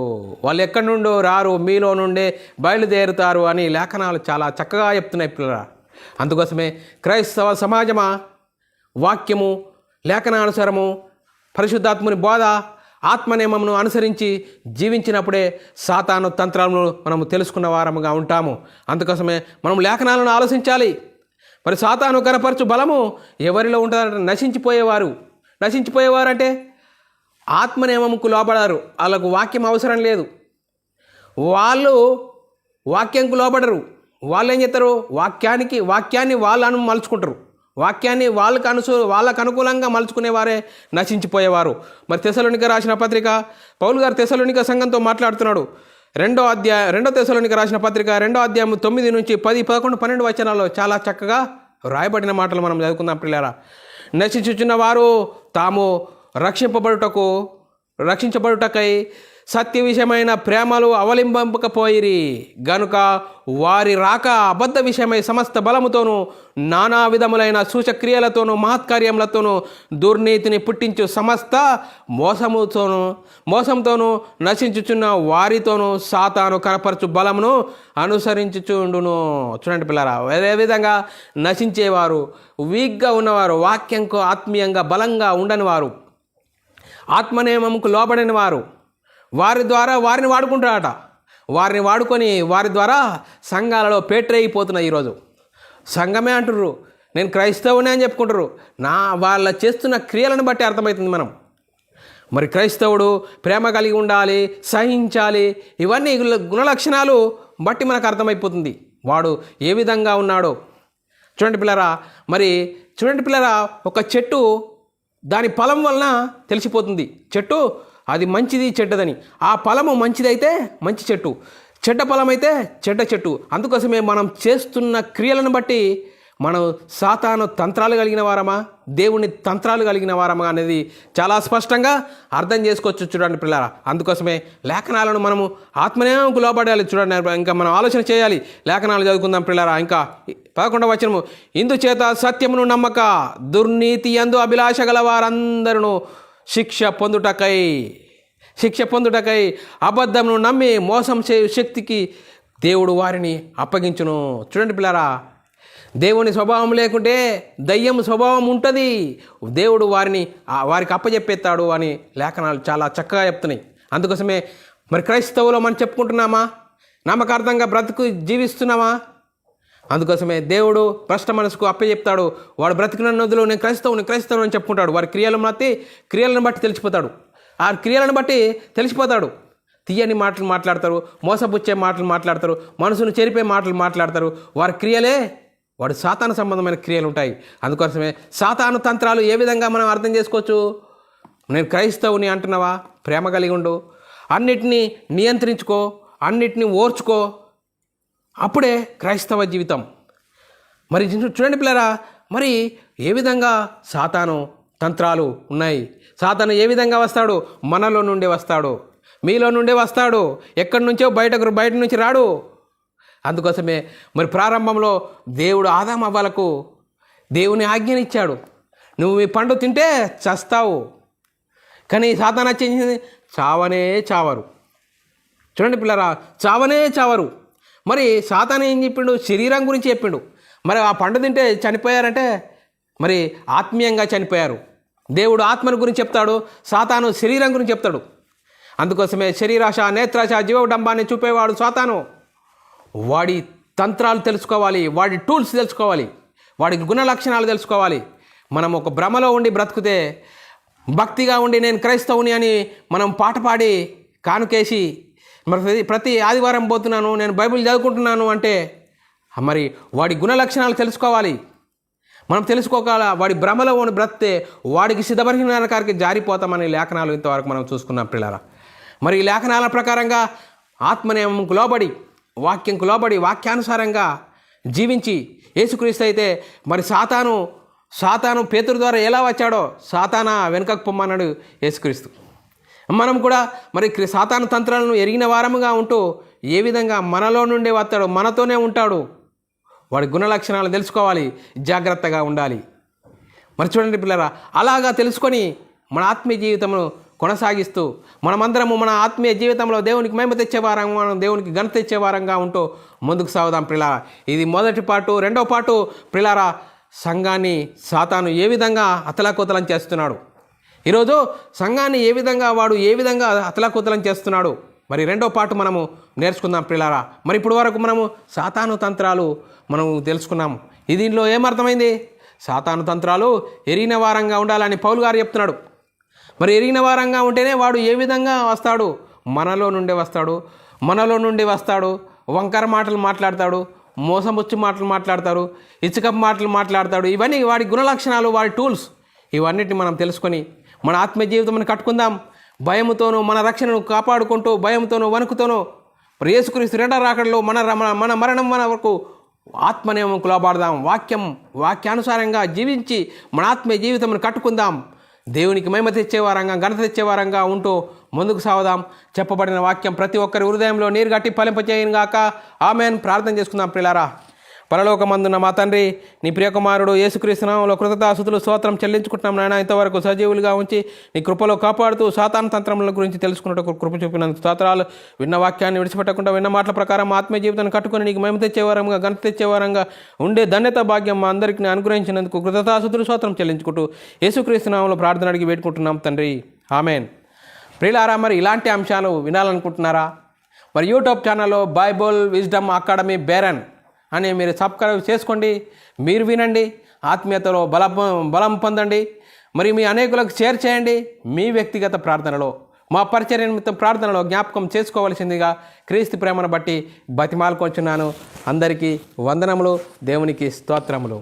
వాళ్ళు ఎక్కడి నుండో రారు, మీలో నుండే బయలుదేరుతారు అని లేఖనాలు చాలా చక్కగా చెప్తున్నాయి పిల్లరా. అందుకోసమే క్రైస్తవ సమాజమా వాక్యము, లేఖనానుసారము, పరిశుద్ధాత్ముని బోధ, ఆత్మనియమమును అనుసరించి జీవించినప్పుడే సాతాను తంత్రాలను మనము తెలుసుకున్న వారముగా ఉంటాము. అందుకోసమే మనం లేఖనాలను ఆలోచించాలి. మరి సాతాను కనపరచు బలము ఎవరిలో ఉంటుందంటే నశించిపోయేవారు అంటే ఆత్మనియమముకు లోబడరు, వాళ్ళకు వాక్యం అవసరం లేదు, వాళ్ళు వాక్యంకు లోబడరు. వాళ్ళు ఏం చేస్తారు? వాక్యాన్ని వాళ్ళు మలుచుకుంటారు. వాక్యాన్ని వాళ్ళకు అనుకూలంగా మలుచుకునేవారే నశించిపోయేవారు. మరి తెస్సలోనిక రాసిన పత్రిక, పౌలు గారు తెస్సలోనిక సంఘంతో మాట్లాడుతున్నాడు. 2 తెస్సలోనిక రాసిన పత్రిక 2వ అధ్యాయం 9 నుంచి 10, 11, 12 వచనాల్లో చాలా చక్కగా రాయబడిన మాటలు మనం చదువుకుందాం పిల్లారా. నశించుచున్న వారు తాము రక్షించబడుటకై సత్య విషయమైన ప్రేమలు అవలింబకపోయిరి గనుక వారి రాక అబద్ధ విషయమై సమస్త బలముతోనూ నానా విధములైన సూచక్రియలతోనూ మహత్కార్యములతోనూ దుర్నీతిని పుట్టించు సమస్త మోసంతోనూ నశించుచున్న వారితోనూ సాతాను కనపరచు బలమును అనుసరించుచుండును. చూడండి పిల్లరా, అదే విధంగా నశించేవారు, వీక్గా ఉన్నవారు, వాక్యంకు ఆత్మీయంగా బలంగా ఉండని వారు, ఆత్మనియమముకు లోబడిన వారు, వారి ద్వారా వారిని వాడుకుంటారట. వారిని వాడుకొని వారి ద్వారా సంఘాలలో పేట్రైపోతున్నాయి. ఈరోజు సంఘమే అంటుర్రు, నేను క్రైస్తవునే అని చెప్పుకుంటారు. వాళ్ళ చేస్తున్న క్రియలను బట్టి అర్థమవుతుంది మనం. మరి క్రైస్తవుడు ప్రేమ కలిగి ఉండాలి, సహించాలి, ఇవన్నీ గుణలక్షణాలు బట్టి మనకు అర్థమైపోతుంది వాడు ఏ విధంగా ఉన్నాడో. చూడండి పిల్లరా, ఒక చెట్టు దాని ఫలం వలన తెలిసిపోతుంది. చెట్టు అది మంచిది చెడ్డదని. ఆ ఫలము మంచిదైతే మంచి చెట్టు, చెడ్డ ఫలం అయితే చెడ్డ చెట్టు. అందుకోసమే మనం చేస్తున్న క్రియలను బట్టి మనం సాతాను తంత్రాలు కలిగిన వారమా, దేవుని తంత్రాలు కలిగిన వారమా అనేది చాలా స్పష్టంగా అర్థం చేసుకోవచ్చు. చూడండి పిల్లరా, అందుకోసమే లేఖనాలను మనము ఆత్మనియమముకు లోబడాలి. చూడండి, ఇంకా మనం ఆలోచన చేయాలి. లేఖనాలు చదువుకుందాం పిల్లరా. ఇంకా 11వ వచనము, ఇందుచేత సత్యమును నమ్మక దుర్నీతి యందు అభిలాష గల వారందరూ శిక్ష పొందుటకై అబద్ధమును నమ్మి మోసం చేయు శక్తికి దేవుడు వారిని అప్పగించును. చూడండి పిల్లరా, దేవుని స్వభావం లేకుంటే దయ్యం స్వభావం ఉంటుంది. దేవుడు వారికి అప్పచెప్పేస్తాడు అని లేఖనాలు చాలా చక్కగా చెప్తున్నాయి. అందుకోసమే మరి క్రైస్తవులో మనం చెప్పుకుంటున్నామా, నమ్మకార్థంగా బ్రతుకు జీవిస్తున్నామా? అందుకోసమే దేవుడు భ్రష్ట మనసుకు అప్పచెప్తాడు. వాడు బ్రతికిన నదులు నేను క్రైస్తవుని అని చెప్పుకుంటాడు. వారి క్రియలను బట్టి తెలిసిపోతాడు. ఆ క్రియలను బట్టి తెలిసిపోతాడు. తీయని మాటలు మాట్లాడతారు, మోసపుచ్చే మాటలు మాట్లాడతారు, మనసును చెరిపే మాటలు మాట్లాడతారు. వారి క్రియలే వాడు సాతాను సంబంధమైన క్రియలు ఉంటాయి. అందుకోసమే సాతాను తంత్రాలు ఏ విధంగా మనం అర్థం చేసుకోవచ్చు? నేను క్రైస్తవుని అంటున్నావా, ప్రేమ కలిగి ఉండు, అన్నిటినీ నియంత్రించుకో, అన్నిటినీ ఓర్చుకో, అప్పుడే క్రైస్తవ జీవితం. మరి చూడండి పిల్లరా, మరి ఏ విధంగా సాతాను తంత్రాలు ఉన్నాయి. సాతాను ఏ విధంగా వస్తాడు? మనలో నుండి వస్తాడు, మీలో నుండే వస్తాడు. ఎక్కడి నుంచో బయట నుంచి రాడు. అందుకోసమే మరి ప్రారంభంలో దేవుడు ఆదాము అవ్వలకు దేవుని ఆజ్ఞనిచ్చాడు, నువ్వు ఈ పండు తింటే చస్తావు. కానీ సాతాను వచ్చేసింది, చావనే చావరు. చూడండి పిల్లరా, చావనే చావరు. మరి సాతాను ఏం చెప్పిండు? శరీరం గురించి చెప్పిండు. మరి ఆ పండు తింటే చనిపోయారంటే మరి ఆత్మీయంగా చనిపోయారు. దేవుడు ఆత్మను గురించి చెప్తాడు, సాతాను శరీరం గురించి చెప్తాడు. అందుకోసమే శరీరాశ, నేత్రాశ, జీవడంబాన్ని చూపేవాడు సాతాను. వాడి తంత్రాలు తెలుసుకోవాలి, వాడి టూల్స్ తెలుసుకోవాలి, వాడి గుణ లక్షణాలు తెలుసుకోవాలి. మనం ఒక భ్రమలో ఉండి బ్రతుకుతే, భక్తిగా ఉండి నేను క్రైస్తవుని అని మనం పాట పాడి కానుకేసి మరి ప్రతి ఆదివారం పోతున్నాను, నేను బైబిల్ చదువుకుంటున్నాను అంటే మరి వాడి గుణ లక్షణాలు తెలుసుకోవాలి. మనం తెలుసుకోగల వాడి భ్రమలో ఉండి బ్రతితే వాడికి సిద్ధపరిచిన కారికి జారిపోతామని లేఖనాలు ఇంతవరకు మనం చూసుకున్నాం పిల్లరా. మరి ఈ లేఖనాల ప్రకారంగా ఆత్మనియమంకు లోబడి, వాక్యంకు లోబడి, వాక్యానుసారంగా జీవించి యేసుక్రీస్తు అయితే మరి సాతాను పేతురు ద్వారా ఎలా వచ్చాడో సాతానా వెనుకకు పొమ్మన్నాడు యేసుక్రీస్తు. మనం కూడా మరి సాతాను తంత్రాలను ఎరిగిన వారముగా ఉంటూ ఏ విధంగా మనలో నుండి వస్తాడో, మనతోనే ఉంటాడు, వాడి గుణ లక్షణాలు తెలుసుకోవాలి, జాగ్రత్తగా ఉండాలి. మరి చూడండి పిల్లరా, అలాగా తెలుసుకొని మన ఆత్మీయ జీవితమును కొనసాగిస్తూ మనమందరము మన ఆత్మీయ జీవితంలో దేవునికి మహిమ తెచ్చేవారంగా, దేవునికి ఘనత తెచ్చేవారంగా ఉంటూ ముందుకు సాగుదాం పిల్లారా. ఇది మొదటి పాటు. రెండో పాటు పిల్లారా, సంఘాన్ని సాతాను ఏ విధంగా అతలాకుతలం చేస్తున్నాడు, ఈరోజు సంఘాన్ని ఏ విధంగా అతలాకుతలం చేస్తున్నాడు, మరి రెండో పాటు మనము నేర్చుకుందాం పిల్లారా. మరి ఇప్పుడు వరకు మనము సాతాను తంత్రాలు మనము తెలుసుకున్నాము. దీనిలో ఏమర్థమైంది? సాతాను తంత్రాలు ఎరిగిన వారంగా ఉండాలని పౌలు గారు చెప్తున్నాడు. మరి ఎరిగిన వారంగా ఉంటేనే వాడు ఏ విధంగా వస్తాడు? మనలో నుండి వస్తాడు, వంకర మాటలు మాట్లాడతాడు, మోసముచ్చు మాటలు మాట్లాడతాడు, ఇసుకపు మాటలు మాట్లాడతాడు. ఇవన్నీ వాడి గుణలక్షణాలు, వాడి టూల్స్. ఇవన్నిటిని మనం తెలుసుకొని మన ఆత్మీయ జీవితం కట్టుకుందాం. భయముతోనూ మన రక్షణను కాపాడుకుంటూ, భయంతోనూ వణుకుతోనూ మరి యేసుక్రీస్తు రెండో రాకడలో మన మరణం వరకు ఆత్మనియమంకు లోబడదాం. వాక్యానుసారంగా జీవించి మన ఆత్మీయ జీవితం కట్టుకుందాం. దేవునికి మహిమ తెచ్చేవారంగా, ఘనత తెచ్చేవారంగా ఉంటూ ముందుకు సాగుదాం. చెప్పబడిన వాక్యం ప్రతి ఒక్కరి హృదయంలో నీరు గట్టి ఫలింపచేయను గాక. ఆమెన్. ప్రార్థన చేసుకుందాం ప్రియులారా. పరలోకమందున్న మా తండ్రి, నీ ప్రియకుమారుడు యేసుక్రీస్తు నామములో కృతజ్ఞతాస్తుతులు స్తోత్రం చెల్లించుకుంటున్నాం నాయన. ఇంతవరకు సజీవులుగా ఉంచి నీ కృపలో కాపాడుతూ సాతాను తంత్రముల గురించి తెలుసుకున్నట్టు కృప చూపినందుకు స్తోత్రాలు. విన్న వాక్యాన్ని విడిచిపెట్టకుండా విన్న మాటల ప్రకారం ఆత్మీయ జీవితాన్ని కట్టుకుని నీకు మహిమ తెచ్చేవారంగా, ఘనత తెచ్చేవారంగా ఉండే ధన్యత భాగ్యం మా అందరికీ అనుగ్రహించినందుకు కృతజ్ఞతాస్తుతులు స్తోత్రం చెల్లించుకుంటూ యేసుక్రీస్తు నామములో ప్రార్థన అడిగి వేడుకుంటున్నాం తండ్రి. ఆమెన్. ప్రియులారా, మరి ఇలాంటి అంశాలు వినాలనుకుంటున్నారా? మరి యూట్యూబ్ ఛానల్లో బైబుల్ విజ్డమ్ అకాడమీ బేరన్ అని మీరు సబ్స్క్రైబ్ చేసుకోండి. మీరు వినండి, ఆత్మీయతలో బలం పొందండి. మరి మీ అనేకులకు షేర్ చేయండి. మీ వ్యక్తిగత ప్రార్థనలో, మా పరిచర్య నిమిత్తం ప్రార్థనలో జ్ఞాపకం చేసుకోవలసిందిగా క్రీస్తు ప్రేమను బట్టి బతిమాలుకొంచున్నాను. అందరికీ వందనములు, దేవునికి స్తోత్రములు.